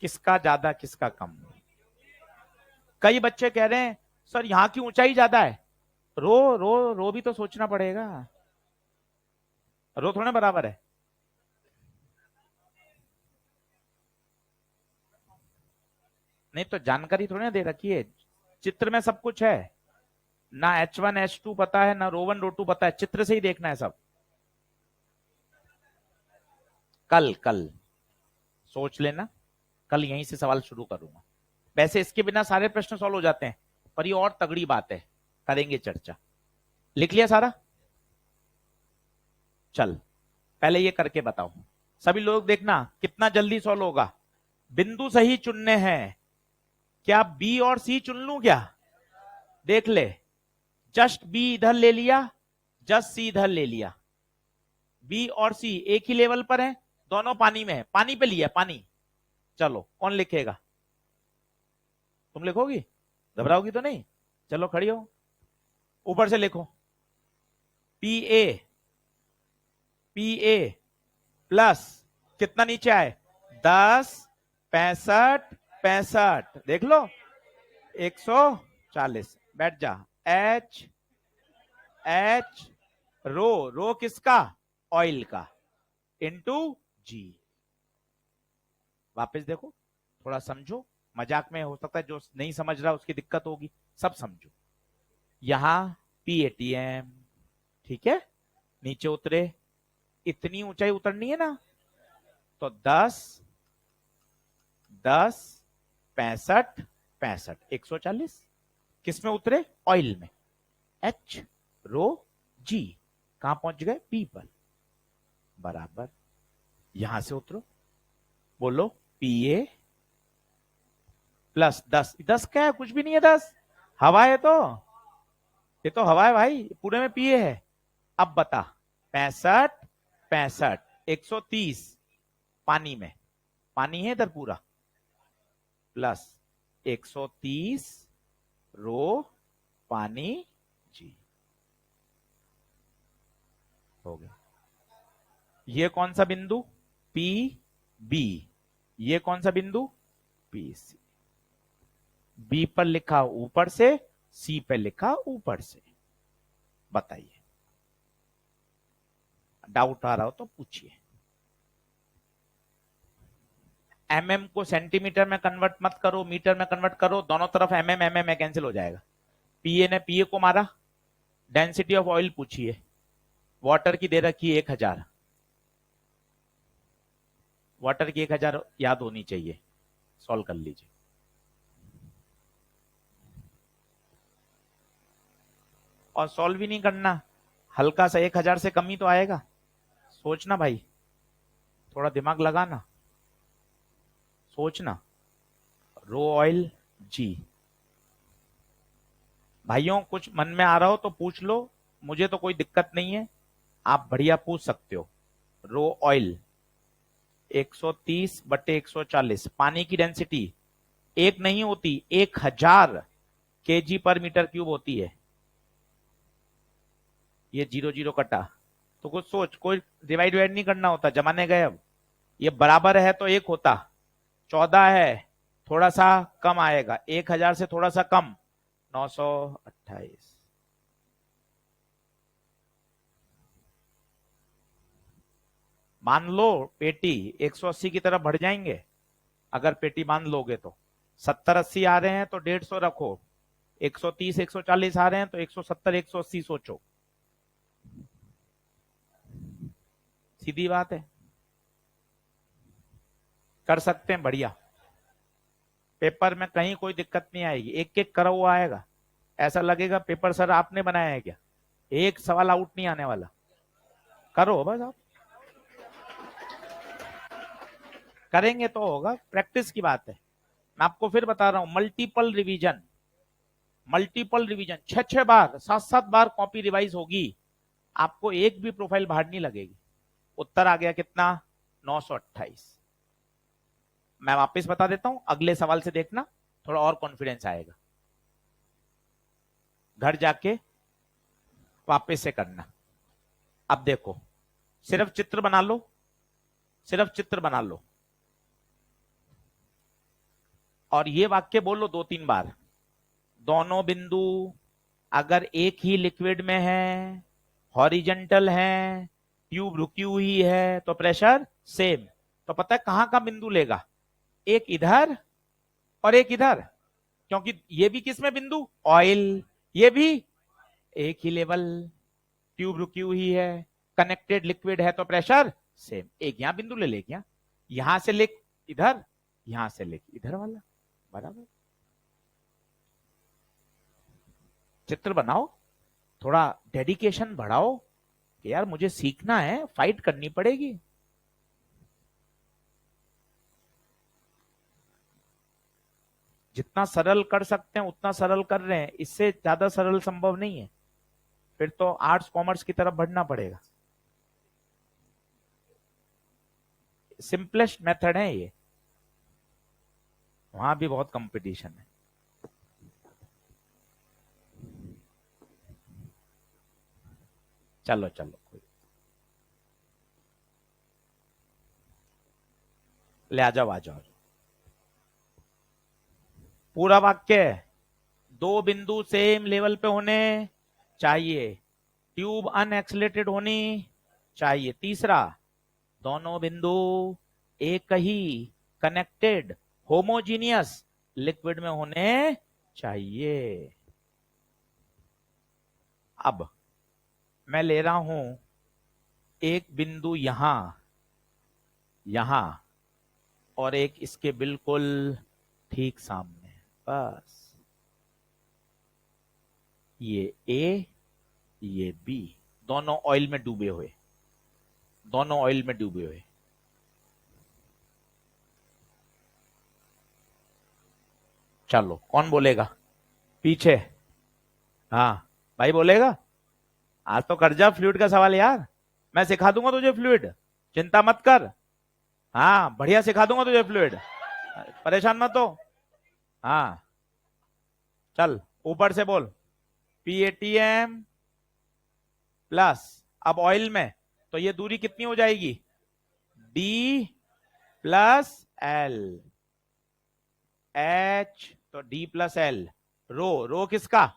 किसका ज्यादा किसका कम? कई बच्चे कह रहे हैं सर यहां की ऊंचाई ज्यादा है। रो रो रो भी तो सोचना पड़ेगा, रो थोड़ा बराबर है। नहीं तो जानकारी थोड़ी ना दे रखी है, चित्र में सब कुछ है ना। H1 H2 पता है ना, रो वन रो टू पता है, चित्र से ही देखना है सब। कल कल सोच लेना, कल यहीं से सवाल शुरू करूंगा। वैसे इसके बिना सारे प्रश्न सॉल्व हो जाते हैं, पर ये और तगड़ी बात है, करेंगे चर्चा। लिख लिया सारा? चल पहले ये करके बताओ सभी लोग, देखना कितना जल्दी सॉल्व होगा। बिंदु सही चुनने हैं, क्या बी और सी चुन लूं क्या? देख ले, जस्ट बी इधर ले लिया, जस्ट सी इधर ले लिया। बी और सी एक ही लेवल पर है, दोनों पानी में है, पानी पे लिया पानी। चलो कौन लिखेगा? तुम लिखोगी? घबराओगी तो नहीं? चलो खड़ी हो, ऊपर से लिखो। P A, P A plus कितना नीचे आए? 10, 65, 65, देख लो 140। बैठ जा। एच, एच रो, रो किसका? ऑयल का, इंटू जी। वापस देखो, थोड़ा समझो, मजाक में हो सकता है जो नहीं समझ रहा उसकी दिक्कत होगी, सब समझो। यहां PATM, ठीक है, नीचे उतरे, इतनी ऊंचाई उतरनी है ना, तो 10, 10, 65, 65, 140। किस में उतरे? ऑयल में। एच रो जी, कहां पहुंच गए? पी पर, बराबर। यहां से उतरो, बोलो PA प्लस 10, 10 क्या है? कुछ भी नहीं है 10, हवा है तो, ये तो हवा है भाई, पूरे में PA है। अब बता, 65, 65, 130 पानी में, पानी है इधर पूरा, प्लस 130 रो पानी जी, हो गया। ये कौन सा बिंदु? P B. ये कौन सा बिंदु? P C. बी पर लिखा ऊपर से, सी पर लिखा ऊपर से। बताइए, डाउट आ रहा हो तो पूछिए। MM को सेंटीमीटर में कन्वर्ट मत करो, मीटर में कन्वर्ट करो, दोनों तरफ MM MM में कैंसिल हो जाएगा। PA ने PA को मारा। डेंसिटी ऑफ ऑयल पूछिए, वाटर की दे रखी है 1000, वाटर की 1000 याद होनी चाहिए, सॉल्व कर लीजिए। और सॉल्व भी नहीं करना, हल्का सा 1000 से कम ही तो आएगा। सोचना भाई, थोड़ा दिमाग लगाना, सोचना। रो ऑयल जी। भाइयों कुछ मन में आ रहा हो तो पूछ लो, मुझे तो कोई दिक्कत नहीं है, आप बढ़िया पूछ सकते हो। रो ऑयल 130 बटे 140, पानी की डेंसिटी एक नहीं होती, 1000 kg पर मीटर क्यूब होती है। ये 0 0 कटा, तो कुछ सोच, कोई डिवाइड वाइड नहीं करना होता, जमाने गए अब। ये बराबर है तो एक होता, 14 है, थोड़ा सा कम आएगा, 1000 से थोड़ा सा कम, 928। मान लो पेटी 180 की तरफ बढ़ जाएंगे, अगर पेटी मान लोगे तो 70-80 आ रहे हैं तो 150 रखो, 130-140 आ रहे हैं तो 170-180 सोचो। सीधी बात है, कर सकते हैं, बढ़िया। पेपर में कहीं कोई दिक्कत नहीं आएगी, एक एक करा हुआ आएगा, ऐसा लगेगा पेपर सर आपने बनाया है क्या, एक सवाल आउट नहीं आने वाला। करो बस, आप करेंगे तो होगा, प्रैक्टिस की बात है। मैं आपको फिर बता रहा हूं, मल्टीपल रिवीजन, मल्टीपल रिवीजन, 6-6 बार 7-7 बार कॉपी रिवाइज होगी, आपको एक भी प्रोफाइल बाहर नहीं लगेगी। उत्तर आ गया कितना, 928। मैं वापस बता देता हूं, अगले सवाल से देखना, थोड़ा और कॉन्फिडेंस आएगा, घर जाके वापस से करना। अब देखो, सिर्फ चित्र बना लो, सिर्फ चित्र बना लो, और ये वाक्य बोलो 2-3 बार। दोनों बिंदु अगर एक ही लिक्विड में है, हॉरिजेंटल है, ट्यूब रुकी हुई है, तो प्रेशर सेम। तो पता है कहां का बिंदु लेगा, एक इधर और एक इधर, क्योंकि ये भी किस में बिंदु, ऑयल, ये भी एक ही लेवल, ट्यूब रुकी हुई है, कनेक्टेड लिक्विड है, तो प्रेशर सेम। एक यहां बिंदु ले क्या, यहां से ले इधर, यहां से ले इधर वाला, बराबर। चित्र बनाओ, थोड़ा डेडिकेशन बढ़ाओ कि यार मुझे सीखना है, फाइट करनी पड़ेगी। जितना सरल कर सकते हैं उतना सरल कर रहे हैं, इससे ज्यादा सरल संभव नहीं है, फिर तो आर्ट्स कॉमर्स की तरफ बढ़ना पड़ेगा। सिंपलेस्ट मेथड है ये, वहां भी बहुत कंपटीशन है। चलो चलो, ले आ जाओ, आ जाओ। पूरा वाक्य, दो बिंदु सेम लेवल पे होने चाहिए, ट्यूब अनएक्सलेटेड होनी चाहिए। तीसरा, दोनों बिंदु एक ही कनेक्टेड होमोजीनियस लिक्विड में होने चाहिए। अब मैं ले रहा हूं एक बिंदु यहां, यहां, और एक इसके बिल्कुल ठीक सामने, बस। ये ए, ये बी, दोनों ऑयल में डूबे हुए, दोनों ऑयल में डूबे हुए। चलो कौन बोलेगा पीछे, हाँ भाई बोलेगा, आज तो कर जा फ्लूइड का सवाल यार, मैं सिखा दूंगा तुझे फ्लूइड, चिंता मत कर। हाँ बढ़िया सिखा दूंगा तुझे फ्लूइड, परेशान मत हो। हाँ चल ऊपर से बोल, PATM प्लस, अब ऑयल में तो ये दूरी कितनी हो जाएगी, D प्लस L, H तो D प्लस L, रो, रो किसका,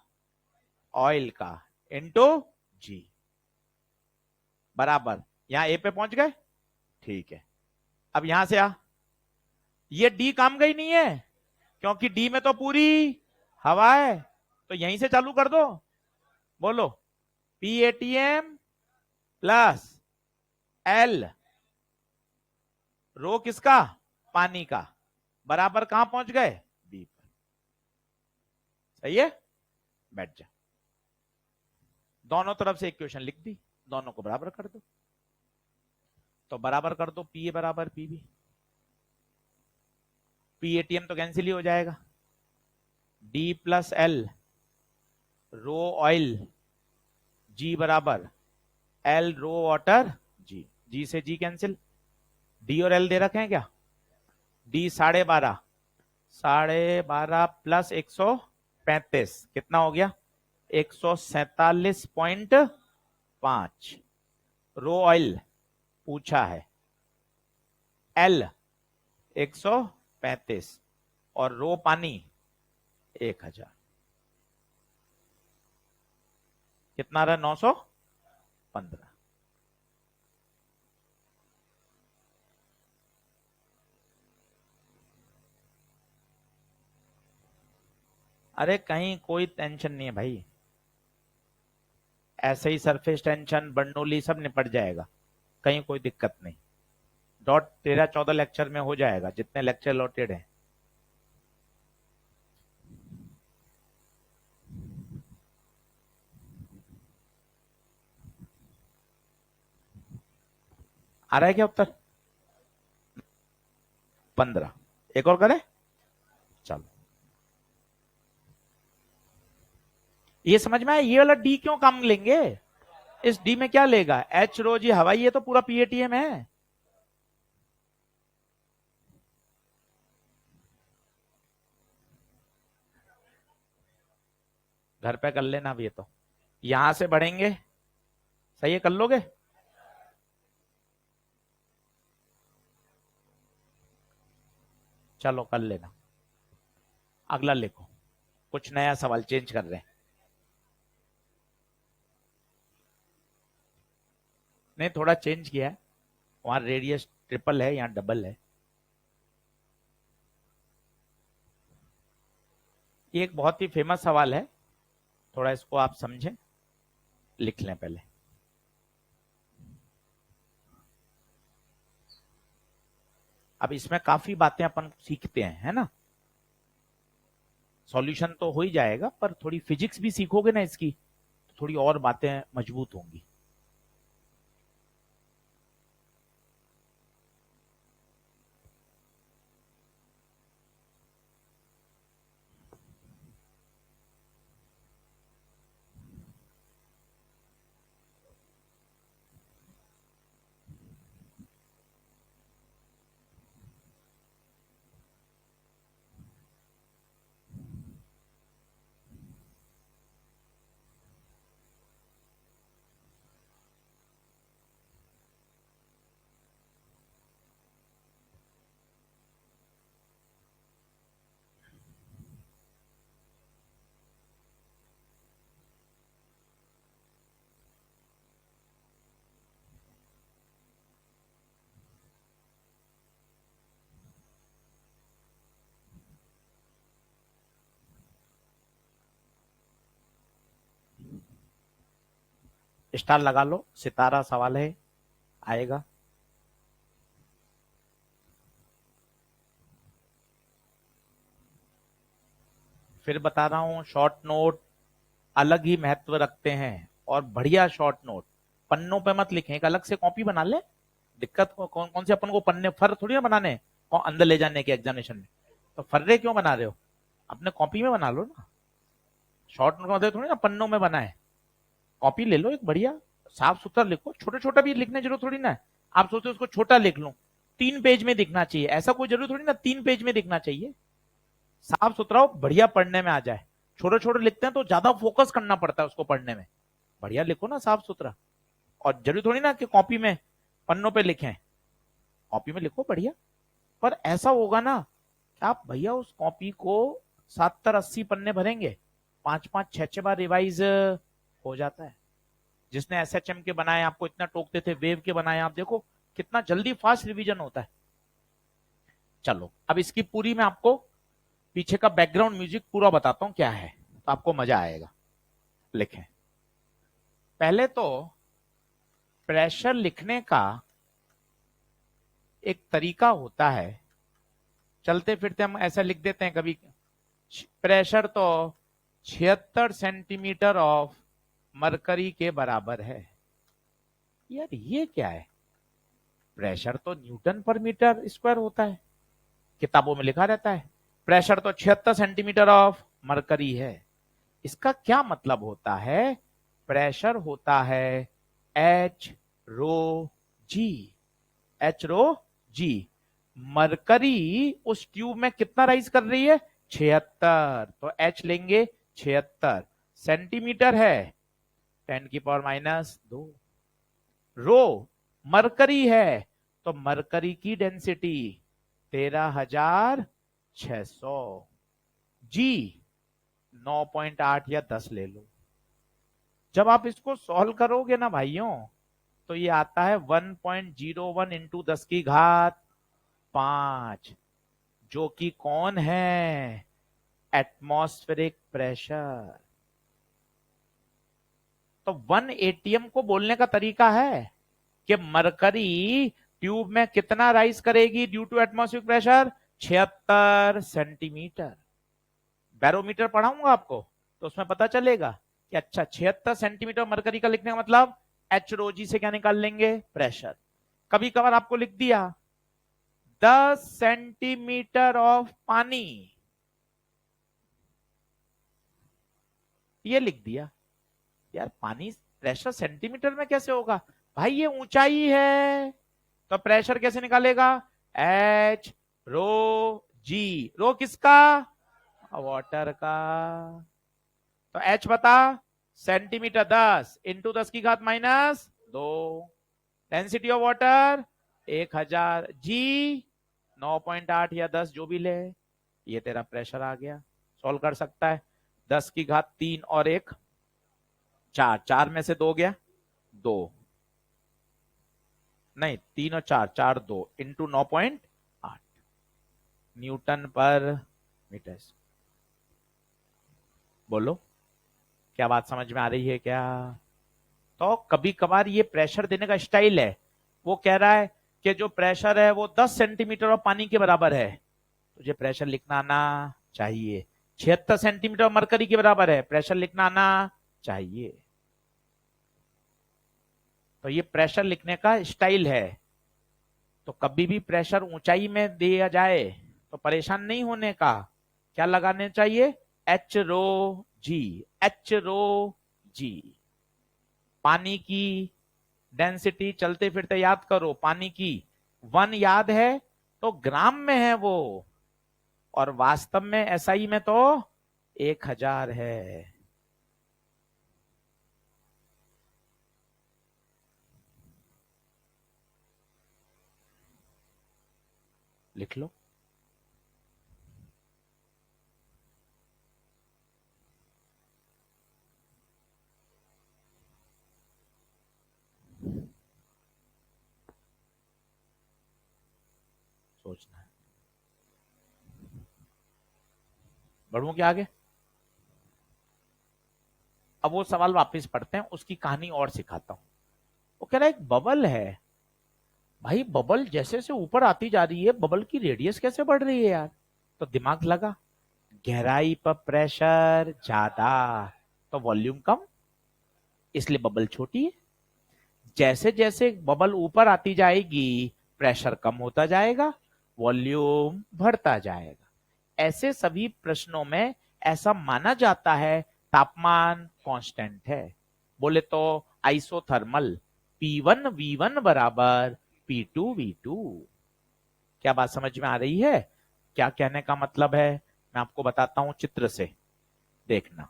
ऑयल का, इंटू G, बराबर। यहां ए पे पहुंच गए, ठीक है। अब यहां से आ, ये डी काम गई नहीं है, क्योंकि डी में तो पूरी हवा है, तो यहीं से चालू कर दो, बोलो PATM प्लस L, रो किसका, पानी का, बराबर कहां पहुंच गए, बी पर। सही है, बैठ जा। दोनों तरफ से इक्वेशन लिख दी, दोनों को बराबर कर दो, तो बराबर कर दो, पी ए बराबर पी बी, PATM तो कैंसिल ही हो जाएगा, D प्लस L, रो ऑयल, G बराबर L रो वाटर, G, G से G कैंसिल, D और L दे रखे हैं क्या, D 12.5, 12.5 प्लस 135 कितना हो गया, 147.5। रो ऑयल पूछा है, L 135 और रो पानी 1000, कितना रहा, 915। अरे कहीं कोई टेंशन नहीं है भाई, ऐसे ही सरफेस टेंशन बर्नौली सब निपट जाएगा, कहीं कोई दिक्कत नहीं। डॉट 13-14 लेक्चर में हो जाएगा, जितने लेक्चर लॉटेड हैं। आ रहा है क्या उत्तर? 15। एक और करें? चलो, ये समझ में आया ये वाला डी क्यों काम लेंगे? इस डी में क्या लेगा? एच रो जी हवाई, ये तो पूरा पीएटीएम है। घर पे कर लेना अब, ये तो यहां से बढ़ेंगे। सही है, कर लोगे? चलो कर लेना। अगला लिखो, कुछ नया सवाल चेंज कर रहे हैं। नहीं, थोड़ा चेंज किया है, वहां रेडियस ट्रिपल है, यहाँ डबल है। ये एक बहुत ही फेमस सवाल है, थोड़ा इसको आप समझें, लिख लें पहले। अब इसमें काफी बातें अपन सीखते हैं, है ना? सॉल्यूशन तो हो ही जाएगा, पर थोड़ी फिजिक्स भी सीखोगे ना इसकी, तो थोड़ी और बातें मजबूत होंगी। स्टार लगा लो, सितारा सवाल है, आएगा। फिर बता रहा हूं, शॉर्ट नोट अलग ही महत्व रखते हैं, और बढ़िया शॉर्ट नोट पन्नों पे मत लिखें, एक अलग से कॉपी बना ले। दिक्कत कौन कौन से अपन को पन्ने फर थोड़ी ना बनाने हैं, अंदर ले जाने के एग्जामिनेशन में। तो फर्रे क्यों बना रहे हो? अपने कॉपी में बना लो ना। शॉर्ट नोट मतलब थोड़ी ना पन्नों में बनाए। कॉपी ले लो एक बढ़िया, साफ सुथरा लिखो, छोटा छोटा भी लिखने जरूरत थोड़ी ना है। आप सोचते हो उसको छोटा लिख लो, 3 पेज में दिखना चाहिए, ऐसा कोई जरूरी थोड़ी ना 3 पेज में दिखना चाहिए। साफ सुथरा हो, बढ़िया पढ़ने में आ जाए। छोटे छोटे लिखते हैं तो ज्यादा फोकस करना पड़ता है उसको पढ़ने में। बढ़िया लिखो ना, साफ सुथरा। और जरूरी थोड़ी ना कि कॉपी में पन्नों पे लिखें, कॉपी में लिखो बढ़िया। पर ऐसा होगा ना कि आप भैया उस कॉपी को 70-80 पन्ने भरेंगे, 5-5 6-6 बार रिवाइज हो जाता है। जिसने एसएचएम के बनाए, आपको इतना टोकते थे, वेव के बनाए, आप देखो कितना जल्दी फास्ट रिवीजन होता है। चलो, अब इसकी पूरी मैं आपको पीछे का बैकग्राउंड म्यूजिक पूरा बताता हूं क्या है, तो आपको मजा आएगा। लिखें, पहले तो प्रेशर लिखने का एक तरीका होता है, चलते फिरते हम ऐसा लिख देते हैं कभी, प्रेशर तो 76 सेंटीमीटर ऑफ मरकरी के बराबर है। यार ये क्या है? प्रेशर तो न्यूटन पर मीटर स्क्वायर होता है, किताबों में लिखा रहता है। प्रेशर तो 76 सेंटीमीटर ऑफ मरकरी है। इसका क्या मतलब होता है? प्रेशर होता है एच रो जी। एच रो जी। मरकरी उस ट्यूब में कितना राइज कर रही है? 76, तो एच लेंगे 76। सेंटीमीटर है 10⁻²। रो मरकरी है, तो मरकरी की डेंसिटी 13,600। जी 9.8 या 10 ले लो। जब आप इसको सॉल्व करोगे ना भाइयों, तो ये आता है 1.01 इंटू 10⁵5, जो कि कौन है? Atmospheric pressure. तो 1 एटीएम को बोलने का तरीका है कि मरकरी ट्यूब में कितना राइज करेगी due to atmospheric pressure, 76 centimetre. Barometer पढ़ाऊंगा आपको तो उसमें पता चलेगा कि अच्छा 76 सेंटीमीटर मरकरी का लिखने का मतलब एच रो जी से क्या निकाल लेंगे, प्रेशर। कभी कभार आपको लिख दिया 10 सेंटीमीटर ऑफ पानी, ये लिख दिया। यार पानी प्रेशर सेंटीमीटर में कैसे होगा भाई, ये ऊंचाई है तो प्रेशर कैसे निकालेगा, एच रो जी। रो किसका, वाटर का। तो एच बता सेंटीमीटर 10 इंटू 10 की घात -2। डेंसिटी ऑफ वाटर 1000 जी 9.8 या 10 जो भी ले, ये तेरा प्रेशर आ गया। सॉल्व कर सकता है। 10 की घात 3 और 1 4, 4 में से 2 गया 2, नहीं 3 और 4, 4 2 इंटू 9.8 न्यूटन पर मीटर। बोलो क्या बात समझ में आ रही है क्या। तो कभी कभार ये प्रेशर देने का स्टाइल है। वो कह रहा है कि जो प्रेशर है वो 10 सेंटीमीटर ऑफ पानी के बराबर है, तुझे प्रेशर लिखना आना चाहिए। 76 सेंटीमीटर मरकरी के बराबर है, प्रेशर लिखना आना चाहिए। तो ये प्रेशर लिखने का स्टाइल है। तो कभी भी प्रेशर ऊंचाई में दिया जाए तो परेशान नहीं होने का, क्या लगाने चाहिए, एच रो जी, एच रो जी। पानी की डेंसिटी चलते फिरते याद करो, पानी की 1 याद है तो ग्राम में है वो, और वास्तव में एसआई में तो 1000 है। लिख लो। सोचना है। बढ़ू क्या आगे। अब वो सवाल वापस पढ़ते हैं, उसकी कहानी और सिखाता हूं। वो कह रहा है एक बबल है भाई, बबल जैसे से ऊपर आती जा रही है बबल की रेडियस कैसे बढ़ रही है यार। तो दिमाग लगा, गहराई पर प्रेशर ज्यादा तो वॉल्यूम कम, इसलिए बबल छोटी है। जैसे जैसे बबल ऊपर आती जाएगी प्रेशर कम होता जाएगा, वॉल्यूम बढ़ता जाएगा। ऐसे सभी प्रश्नों में ऐसा माना जाता है तापमान कांस्टेंट है। बोले तो आइसोथर्मल P1 V1 बराबर P2 V2। क्या बात समझ में आ रही है, क्या कहने का मतलब है, मैं आपको बताता हूं चित्र से, देखना।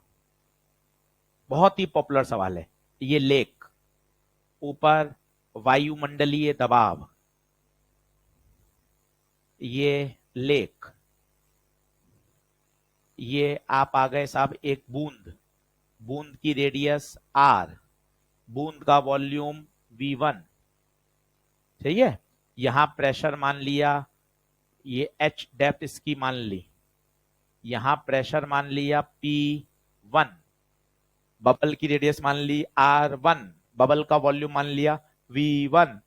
बहुत ही पॉपुलर सवाल है ये। लेक, ऊपर वायुमंडलीय दबाव, ये लेक, ये आप आ गए साहब एक बूंद, बूंद की रेडियस R, बूंद का वॉल्यूम V1, सही है। यहां प्रेशर मान लिया, ये H डेप्थ इसकी मान ली, यहां प्रेशर मान लिया P1, बबल की रेडियस मान ली R1, बबल का वॉल्यूम मान लिया V1।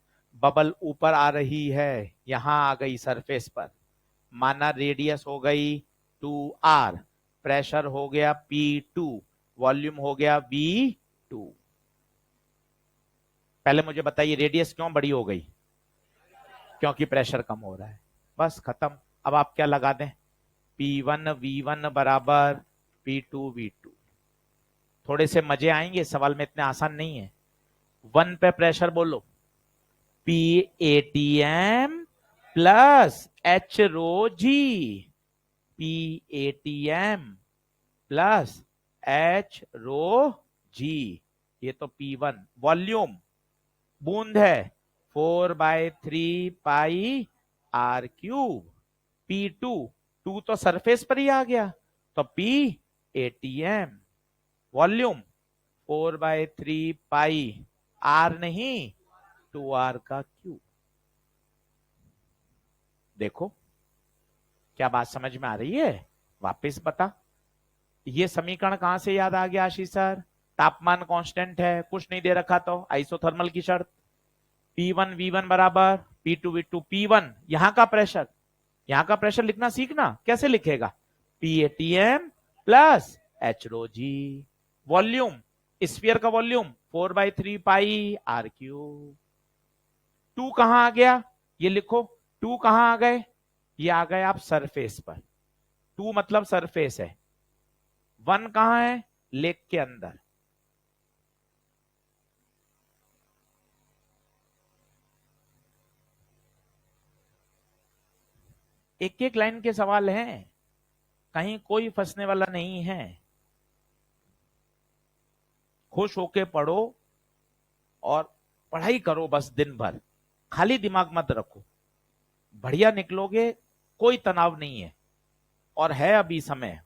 बबल ऊपर आ रही है, यहां आ गई सरफेस पर, माना रेडियस हो गई 2R, प्रेशर हो गया P2, वॉल्यूम हो गया V2। पहले मुझे बताइए रेडियस क्यों बड़ी हो गई, क्योंकि प्रेशर कम हो रहा है, बस खत्म। अब आप क्या लगा दें, P1 V1 बराबर P2 V2। थोड़े से मजे आएंगे, सवाल में इतने आसान नहीं है। 1 पे प्रेशर बोलो, PATM प्लस H रो जी, PATM प्लस H रो जी। ये तो P1 वॉल्यूम, बूंद है 4/3 पाई R क्यूब। P2, 2 तो सरफेस पर ही आ गया तो PATM, वॉल्यूम 4/3 पाई R नहीं 2R का क्यूब। देखो क्या बात समझ में आ रही है, वापस बता। ये समीकरण कहां से याद आ गया आशीष सर? तापमान कांस्टेंट है, कुछ नहीं दे रखा तो आइसोथर्मल की शर्त, P1 V1 बराबर P2 V2। P1 यहां का प्रेशर, यहां का प्रेशर लिखना सीखना, कैसे लिखेगा? PATM plus H rho g. Volume, sphere का volume 4/3 pi r cube. Two कहां आ गया? ये लिखो, टू कहां आ गए? ये आ गए आप सरफेस पर, टू मतलब सरफेस है। वन कहां है? लेक के अंदर। एक एक लाइन के सवाल हैं, कहीं कोई फंसने वाला नहीं है। खुश होके पढ़ो और पढ़ाई करो बस दिन भर, खाली दिमाग मत रखो, बढ़िया निकलोगे, कोई तनाव नहीं है। और है अभी समय,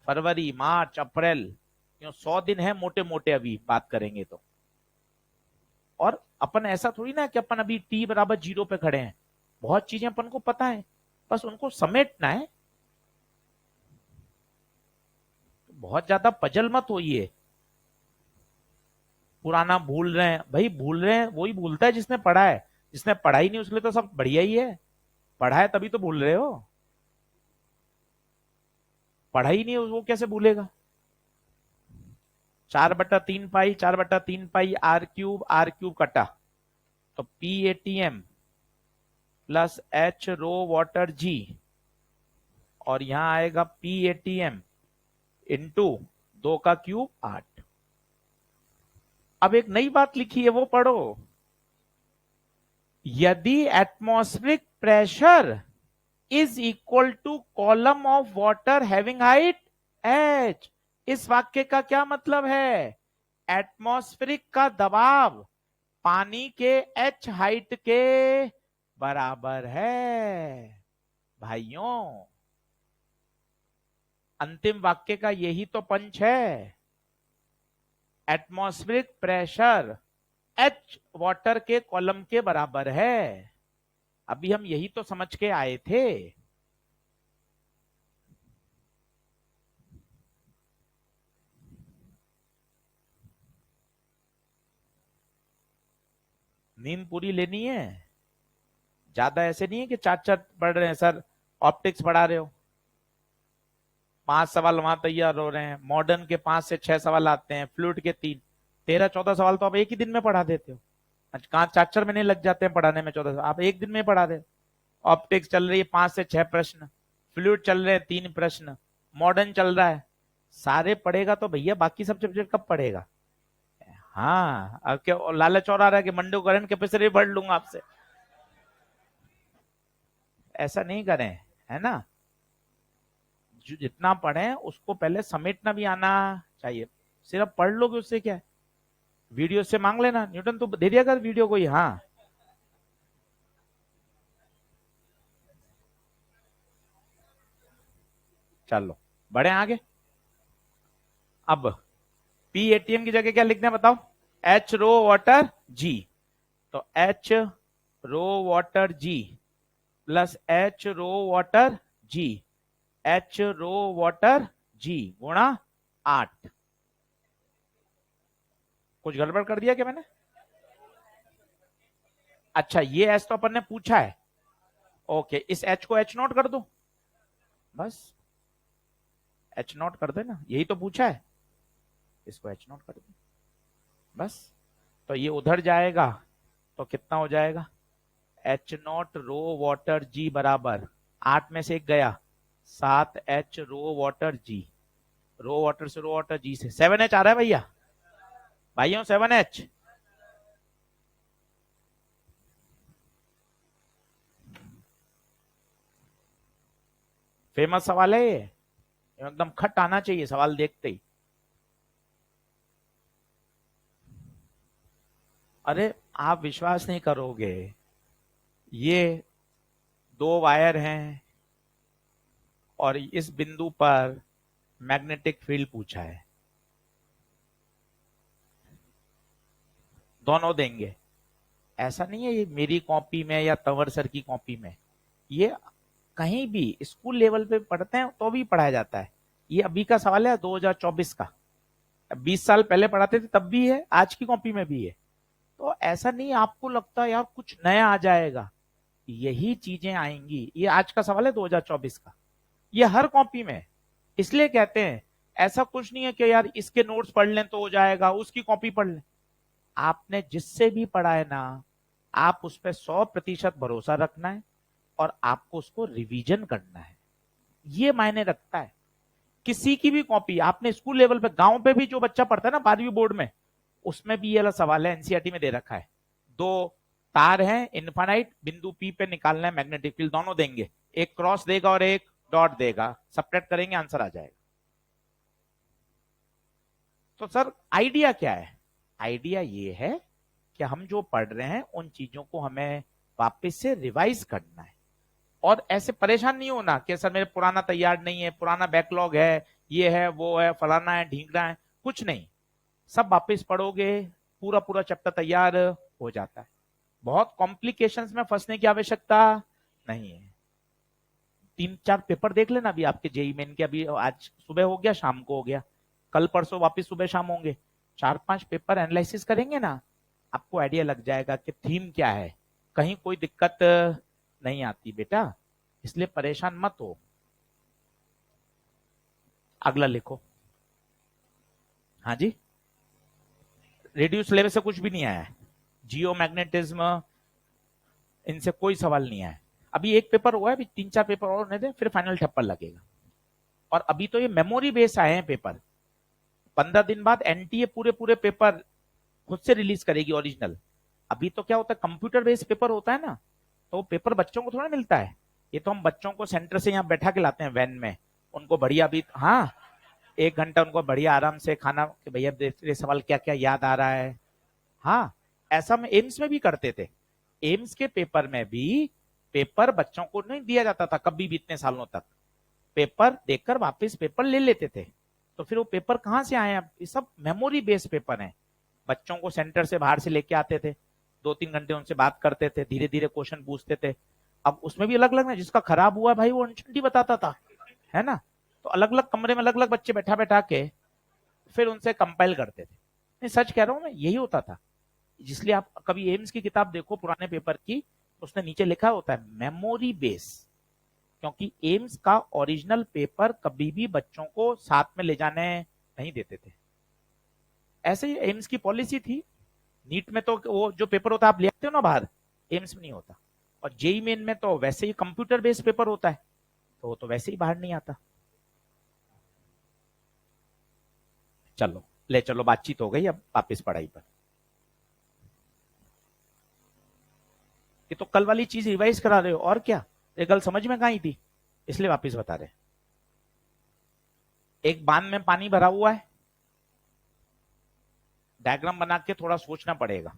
फरवरी मार्च अप्रैल, 100 दिन है मोटे मोटे, अभी बात करेंगे तो। और अपन ऐसा थोड़ी ना कि अपन अभी टी बराबर 0 पे खड़े हैं, बहुत चीजें अपन को पता है, बस उनको समेटना है। बहुत ज्यादा पजल मत होइए, पुराना भूल रहे हैं भाई, भूल रहे हैं वही भूलता है जिसने पढ़ा है, जिसने पढ़ाई नहीं उसके लिए तो सब बढ़िया ही है। पढ़ा है तभी तो भूल रहे हो, पढ़ा ही नहीं वो कैसे भूलेगा? 4/3 पाई, 4/3 पाई आर क्यूब कटा, तो PATM प्लस H रो वाटर जी, और यहां आएगा PATM इंटू 2 का क्यूब 8। अब एक नई बात लिखी है वो पढ़ो, यदि atmospheric pressure is equal to column of water having height h। इस वाक्य का क्या मतलब है? एटमॉस्फेरिक का दबाव पानी के h हाइट के बराबर है। भाइयों, अंतिम वाक्य का यही तो पंच है, एटमॉस्फेरिक प्रेशर h वाटर के कॉलम के बराबर है। अभी हम यही तो समझ के आए थे। नींद पूरी लेनी है, ज्यादा ऐसे नहीं है कि चार चार पढ़ रहे हैं सर, ऑप्टिक्स पढ़ा रहे हो, 5 सवाल वहां तैयार हो रहे हैं, मॉडर्न के 5 से 6 सवाल आते हैं, फ्लूइड के 3, 13-14 सवाल तो आप एक ही दिन में पढ़ा देते हो। कहाँ 4-4 महीने लग जाते हैं पढ़ाने में, 14 आप एक दिन में पढ़ा दे। ऑप्टिक्स चल रही है 5 से 6 प्रश्न, फ्लूइड चल रहे हैं 3 प्रश्न, मॉडर्न चल रहा है, सारे पढ़ेगा तो भैया बाकी सब सब्जेक्ट कब पढ़ेगा? हाँ, अब क्या लालच और आ रहा है कि मंडे करंट कैपेसिटी पढ़ लूंगा आपसे? ऐसा नहीं करें, है ना? जो जितना पढ़े उसको पहले समेटना भी आना चाहिए। सिर्फ पढ़ लोगे उससे क्या है? वीडियो से मांग लेना, न्यूटन तो दे दिया कर वीडियो को ही। हाँ, चलो बढ़े आगे। अब PATM की जगह क्या लिखना है बताओ? H रो वाटर जी, तो H रो वाटर जी प्लस H रो वाटर जी, H रो वाटर जी गुणा 8। कुछ गड़बड़ कर दिया क्या मैंने? अच्छा, ये H तो अपन ने पूछा है, ओके, इस H को H नोट कर दो, बस H नोट कर देना, यही तो पूछा है, इसको H नोट कर दो बस। तो ये उधर जाएगा तो कितना हो जाएगा? H0 रो वाटर जी बराबर 8 में से एक गया, 7H रो वाटर जी, रो वाटर से रो वाटर जी से 7H आ रहा है भैया, भाइयों 7H। फेमस सवाल है ये, एकदम खट आना चाहिए सवाल देखते ही। अरे आप विश्वास नहीं करोगे, ये 2 वायर हैं और इस बिंदु पर मैग्नेटिक फील्ड पूछा है, दोनों देंगे। ऐसा नहीं है ये मेरी कॉपी में या तंवर सर की कॉपी में, ये कहीं भी स्कूल लेवल पे पढ़ते हैं तो भी पढ़ाया जाता है। ये अभी का सवाल है 2024 का, 20 साल पहले पढ़ाते थे तब भी है, आज की कॉपी में भी है। तो ऐसा नहीं आपको लगता यार कुछ नया आ जाएगा, यही चीजें आएंगी। ये आज का सवाल है 2024 का, ये हर कॉपी में। इसलिए कहते हैं ऐसा कुछ नहीं है कि यार इसके नोट्स पढ़ लें तो हो जाएगा, उसकी कॉपी पढ़ लें। आपने जिससे भी पढ़ा है ना, आप उस पर 100% भरोसा रखना है और आपको उसको रिवीजन करना है, ये मायने रखता है। किसी की भी कॉपी आपने स्कूल लेवल पे, गांव पे भी जो बच्चा पढ़ता है ना 12वीं बोर्ड में, उसमें भी ये वाला सवाल है, एनसीईआरटी में दे रखा है। दो तार हैं इनफाइनाइट, बिंदु पी पे निकालना है मैग्नेटिक फील्ड, दोनों देंगे, एक क्रॉस देगा और एक डॉट देगा, सब्ट्रैक्ट करेंगे आंसर आ जाएगा। तो सर आइडिया क्या है? आइडिया ये है कि हम जो पढ़ रहे हैं उन चीजों को हमें वापस से रिवाइज करना है, और ऐसे परेशान नहीं होना कि सर मेरे पुराना तैयार नहीं है, पुराना बैकलॉग है, ये है वो है फलाना है ढींगना है, कुछ नहीं। सब वापस पढ़ोगे, पूरा पूरा चैप्टर तैयार हो जाता है। बहुत कॉम्प्लिकेशंस में फंसने की आवश्यकता नहीं है। 3-4 पेपर देख लेना अभी आपके जेई मेन के, अभी आज सुबह हो गया, शाम को हो गया, कल परसों वापस सुबह शाम होंगे। 4-5 पेपर एनालिसिस करेंगे ना, आपको आइडिया लग जाएगा कि थीम क्या है, कहीं कोई दिक्कत नहीं आती बेटा, इसलिए परेशान मत हो। अगला लिखो। हाँ जी, रेडियो सिलेबस से कुछ भी नहीं आया है, जियो मैग्नेटिज्म इनसे कोई सवाल नहीं आया। अभी एक पेपर हुआ है, अभी 3-4 पेपर और होने दे, फिर फाइनल ठप्पर लगेगा। और अभी तो ये मेमोरी बेस आए हैं पेपर, 15 दिन बाद एनटीए पूरे पूरे पेपर खुद से रिलीज करेगी ओरिजिनल। अभी तो क्या होता है, कंप्यूटर बेस्ड पेपर होता है ना, तो पेपर बच्चों को थोड़ा मिलता है, ये तो हम बच्चों को सेंटर से यहाँ बैठा के लाते हैं वैन में, उनको बढ़िया भी, हाँ 1 घंटा उनको बढ़िया आराम से खाना कि भैया तेरे सवाल क्या क्या याद आ रहा है। हाँ, ऐसा हम एम्स में भी करते थे। एम्स के पेपर में भी पेपर बच्चों को नहीं दिया जाता था कभी भी इतने सालों तक, पेपर देकर वापस पेपर ले लेते थे। तो फिर वो पेपर कहाँ से आए? ये सब मेमोरी बेस्ड पेपर हैं, बच्चों को सेंटर से बाहर से लेके आते थे, 2-3 घंटे उनसे बात करते थे, धीरे धीरे क्वेश्चन पूछते थे। अब उसमें भी अलग अलग ना, जिसका खराब हुआ भाई वो अनशंटी बताता था, है ना, तो अलग अलग कमरे में अलग अलग बच्चे बैठा बैठा के फिर उनसे कंपाइल करते थे। नहीं सच कह रहा हूं मैं, यही होता था। जिसलिए आप कभी एम्स की किताब देखो पुराने पेपर की, उसने नीचे लिखा होता है मेमोरी बेस, क्योंकि एम्स का ओरिजिनल पेपर कभी भी बच्चों को साथ में ले जाने नहीं देते थे। ऐसे ही एम्स की पॉलिसी थी। नीट में तो वो जो पेपर होता है आप ले आते हो ना बाहर, एम्स में नहीं होता। और जेई मेन में तो वैसे ही कंप्यूटर बेस्ड पेपर होता है, तो वो तो वैसे ही बाहर नहीं आता। चलो ले चलो, बातचीत हो गई, अब वापिस पढ़ाई पर। ये तो कल वाली चीज रिवाइज करा रहे हो और क्या, ये कल समझ में कहाँ आई थी, इसलिए वापिस बता रहे। एक बांध में पानी भरा हुआ है, डायग्राम बना के थोड़ा सोचना पड़ेगा।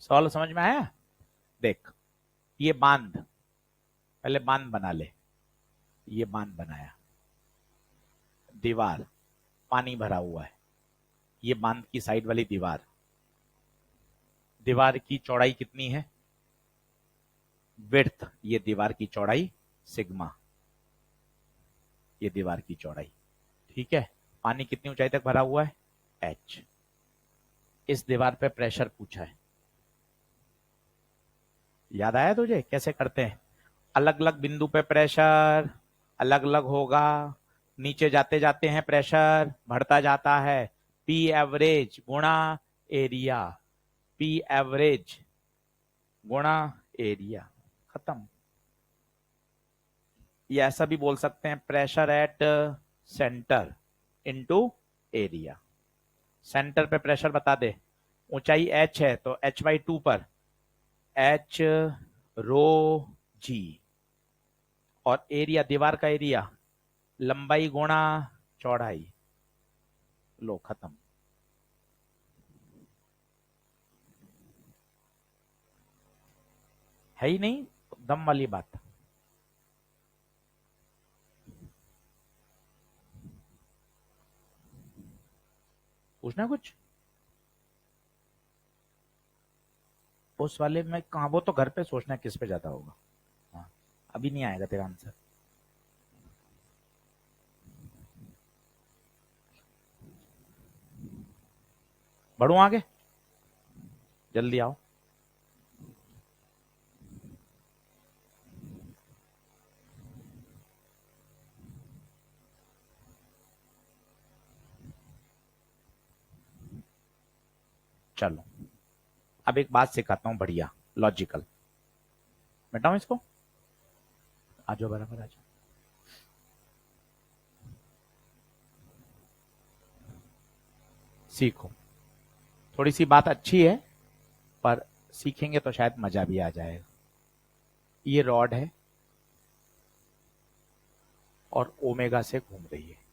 सवाल समझ में आया? देख, ये बांध, पहले बांध बना ले, ये बांध बनाया, दीवार, पानी भरा हुआ है, ये बांध की साइड वाली दीवार, दीवार की चौड़ाई कितनी है? विड्थ, ये दीवार की चौड़ाई सिग्मा, ये दीवार की चौड़ाई, ठीक है। पानी कितनी ऊंचाई तक भरा हुआ है? एच। इस दीवार पे प्रेशर पूछा है, याद आया तुझे कैसे करते हैं? अलग अलग बिंदु पे प्रेशर अलग अलग होगा, नीचे जाते जाते हैं प्रेशर बढ़ता जाता है, पी एवरेज गुणा एरिया, पी एवरेज गुणा एरिया, खत्म। ये ऐसा भी बोल सकते हैं, pressure at centre into area. Centre पे प्रेशर बता दे, ऊंचाई एच है तो h/2 पर एच रो जी, और एरिया दीवार का एरिया लंबाई गुणा चौड़ाई, लो खत्म। है ही नहीं दम वाली बात। पूछना कुछ उस वाले में कहा, वो तो घर पे सोचना किस पे ज्यादा होगा। हाँ, अभी नहीं आएगा तेरा आंसर। बढ़ू आगे, जल्दी आओ। चलो अब एक बात सिखाता हूं बढ़िया लॉजिकल। बेटाओ इसको, आ जाओ बराबर आ जाओ। सीखो, थोड़ी सी बात अच्छी है पर सीखेंगे तो शायद मजा भी आ जाएगा। ये रॉड है और ओमेगा से घूम रही है।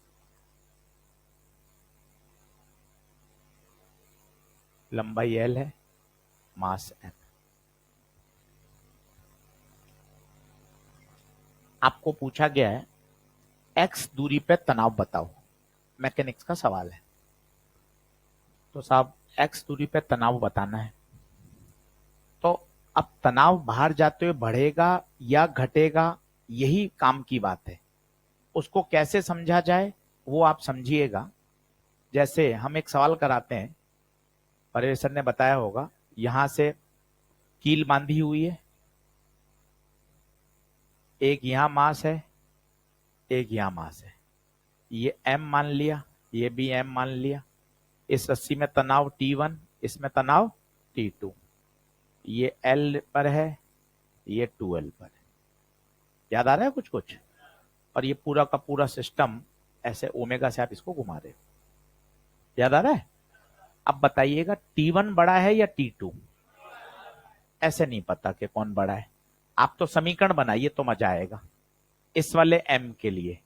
लंबाई एल है, मास एम। आपको पूछा गया है एक्स दूरी पे तनाव बताओ, मैकेनिक्स का सवाल है। तो साहब एक्स दूरी पे तनाव बताना है, तो अब तनाव बाहर जाते हुए बढ़ेगा या घटेगा, यही काम की बात है। उसको कैसे समझा जाए वो आप समझिएगा। जैसे हम एक सवाल कराते हैं, परवेश सर ने बताया होगा, यहां से कील बांधी हुई है, एक यहां मास है, एक यहां मास है, ये एम मान लिया, ये भी एम मान लिया। इस रस्सी में तनाव T1, इसमें तनाव T2, ये L पर है, ये 2L पर है। याद आ रहा है कुछ कुछ? और ये पूरा का पूरा सिस्टम ऐसे ओमेगा से आप इसको घुमा रहे हो। याद आ रहा है? अब बताइएगा T1 बड़ा है या T2? ऐसे नहीं पता कि कौन बड़ा है। आप तो समीकरण बनाइए तो मजा आएगा। इस वाले M के लिए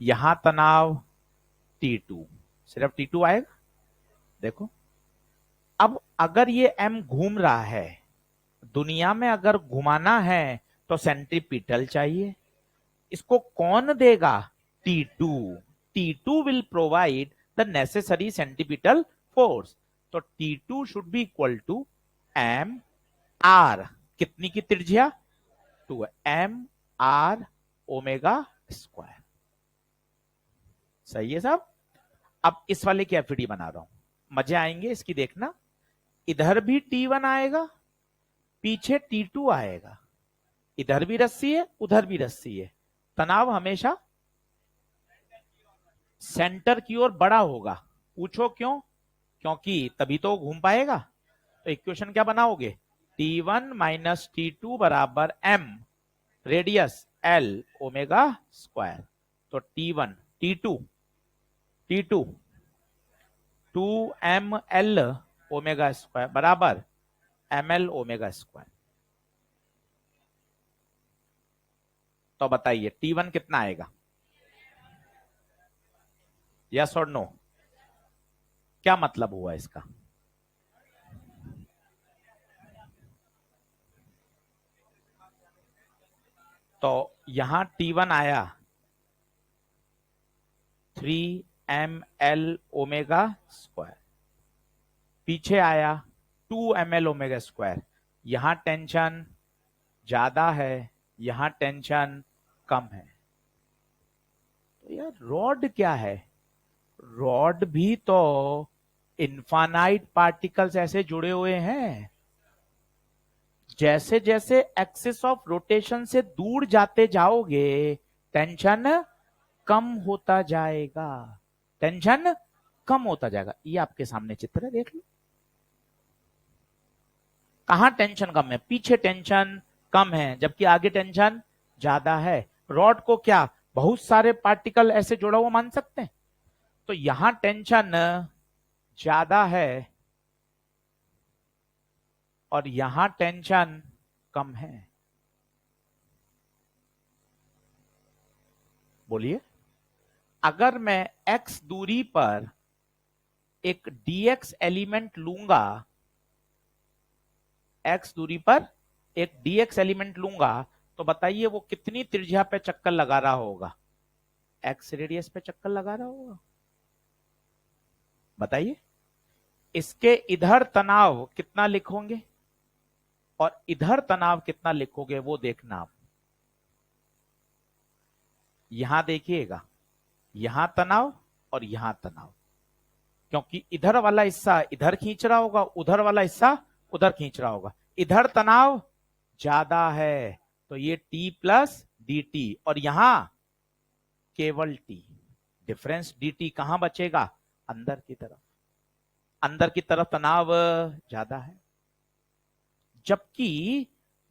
यहां तनाव T2, सिर्फ T2 आएगा। देखो अब अगर ये M घूम रहा है, दुनिया में अगर घुमाना है तो सेंट्रीपिटल चाहिए। इसको कौन देगा? T2। T2 will provide the necessary centripetal force. तो T2 should be equal to M R, कितनी की त्रिज्या? 2 एम आर ओमेगा स्क्वायर। सही है साहब। अब इस वाले की एफडी बना रहा हूं, मजे आएंगे इसकी, देखना। इधर भी T1 आएगा, पीछे T2 आएगा, इधर भी रस्सी है उधर भी रस्सी है। तनाव हमेशा सेंटर की ओर बड़ा होगा। पूछो क्यों? क्योंकि तभी तो घूम पाएगा। तो इक्वेशन क्या बनाओगे? T1 माइनस T2 बराबर M, radius L omega square. तो T1 T2 T2 2ml omega square बराबर ml ओमेगा स्क्वायर। तो बताइए T1 कितना आएगा? यस और नो? क्या मतलब हुआ इसका? तो यहां T1 आया 3ml ओमेगा स्क्वायर, पीछे आया 2ml ओमेगा स्क्वायर। यहां टेंशन ज्यादा है, यहां टेंशन कम है। तो यार रॉड क्या है? रॉड भी तो इनफाइनाइट पार्टिकल्स ऐसे जुड़े हुए हैं। जैसे जैसे एक्सिस ऑफ रोटेशन से दूर जाते जाओगे टेंशन कम होता जाएगा, टेंशन कम होता जाएगा। ये आपके सामने चित्र है, देख लो। कहां टेंशन कम है? पीछे टेंशन कम है जबकि आगे टेंशन ज्यादा है। रॉड को क्या बहुत सारे पार्टिकल ऐसे जुड़ा हुआ मान सकते हैं? तो यहां टेंशन ज्यादा है और यहां टेंशन कम है। बोलिए। अगर मैं x दूरी पर एक dx एलिमेंट लूंगा, x दूरी पर एक dx एलिमेंट लूंगा, तो बताइए वो कितनी त्रिज्या पे चक्कर लगा रहा होगा? x रेडियस पे चक्कर लगा रहा होगा। बताइए, इसके इधर तनाव कितना लिखोगे और इधर तनाव कितना लिखोगे, वो देखना आप। यहां देखिएगा, यहां तनाव और यहां तनाव, क्योंकि इधर वाला हिस्सा इधर खींच रहा होगा, उधर वाला हिस्सा उधर खींच रहा होगा। इधर तनाव ज्यादा है तो ये T प्लस dt, और यहां केवल T, डिफरेंस dt कहां बचेगा? अंदर की तरफ। अंदर की तरफ तनाव ज्यादा है। जबकि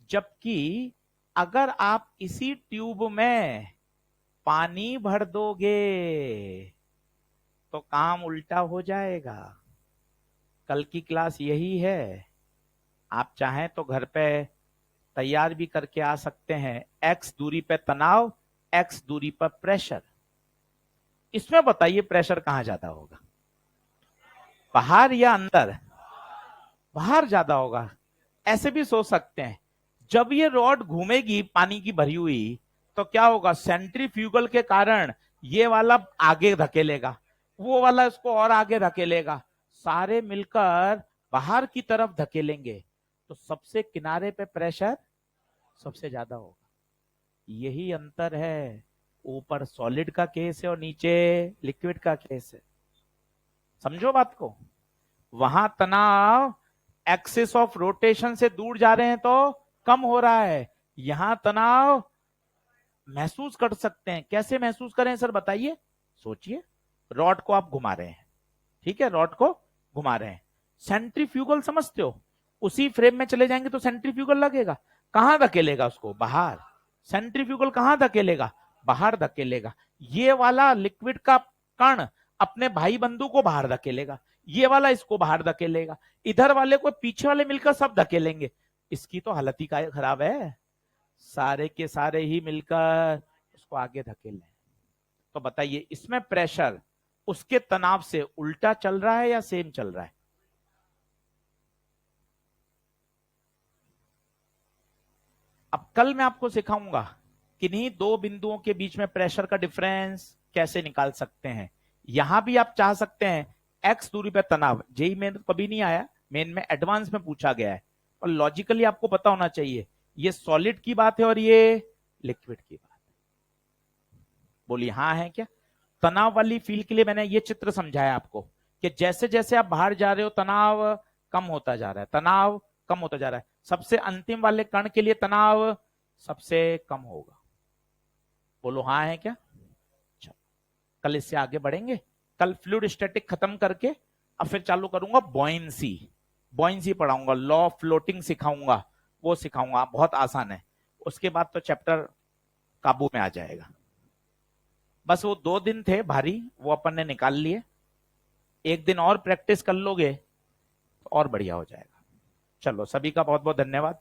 जबकि अगर आप इसी ट्यूब में पानी भर दोगे तो काम उल्टा हो जाएगा। कल की क्लास यही है, आप चाहें तो घर पे तैयार भी करके आ सकते हैं। x दूरी पे तनाव, x दूरी पर प्रेशर। इसमें बताइए प्रेशर कहां ज्यादा होगा, बाहर या अंदर? बाहर ज्यादा होगा। ऐसे भी सोच सकते हैं, जब ये रॉड घूमेगी पानी की भरी हुई, तो क्या होगा? सेंट्रीफ्यूगल के कारण ये वाला आगे धकेलेगा, वो वाला इसको और आगे धकेलेगा, सारे मिलकर बाहर की तरफ धकेलेंगे, तो सबसे किनारे पे प्रेशर सबसे ज्यादा होगा। यही अंतर है, ऊपर सॉलिड का केस है और नीचे लिक्विड का केस है। समझो बात को। वहां तनाव एक्सिस ऑफ रोटेशन से दूर जा रहे हैं तो कम हो रहा है, यहां तनाव महसूस कर सकते हैं। कैसे महसूस करें सर बताइए? सोचिए, रॉड को आप घुमा रहे हैं, ठीक है, रॉड को घुमा रहे हैं, सेंट्रीफ्यूगल समझते हो? उसी फ्रेम में चले जाएंगे तो सेंट्रीफ्यूगल लगेगा, कहां धकेलेगा उसको? बाहर। सेंट्रीफ्यूगल कहां धकेलेगा? बाहर धकेलेगा। ये वाला लिक्विड का कण अपने भाई बंधु को बाहर धकेलेगा, ये वाला इसको बाहर धकेलेगा, इधर वाले को पीछे वाले मिलकर सब धकेलेंगे। इसकी तो हालत ही खराब है, सारे के सारे ही मिलकर उसको आगे धकेल रहे। तो बताइए, इसमें प्रेशर उसके तनाव से उल्टा चल रहा है या सेम चल रहा है? अब कल मैं आपको सिखाऊंगा किन्हीं दो बिंदुओं के बीच में प्रेशर का डिफरेंस कैसे निकाल सकते हैं। यहां भी आप चाह सकते हैं x दूरी पर तनाव, जेई में तो कभी नहीं आया, मेन में एडवांस में पूछा गया है, और लॉजिकली आपको पता होना चाहिए ये सॉलिड की बात है और ये लिक्विड की बात है। बोलिए हाँ है क्या? तनाव वाली फील के लिए मैंने ये चित्र समझाया आपको कि जैसे जैसे आप बाहर जा रहे हो तनाव कम होता जा रहा है, तनाव कम होता जा रहा है, सबसे अंतिम वाले कण के लिए तनाव सबसे कम होगा। बोलो हाँ है क्या? चलो कल इससे आगे बढ़ेंगे। कल फ्लूइड स्टैटिक खत्म करके अब फिर चालू करूंगा बॉयंसी। बॉयंसी पढ़ाऊंगा, लॉ ऑफ फ्लोटिंग सिखाऊंगा, वो सिखाऊंगा, बहुत आसान है। उसके बाद तो चैप्टर काबू में आ जाएगा। बस वो 2 दिन थे भारी, वो अपन ने निकाल लिए। एक दिन और प्रैक्टिस कर लोगे तो और बढ़िया हो जाएगा। चलो सभी का बहुत बहुत धन्यवाद।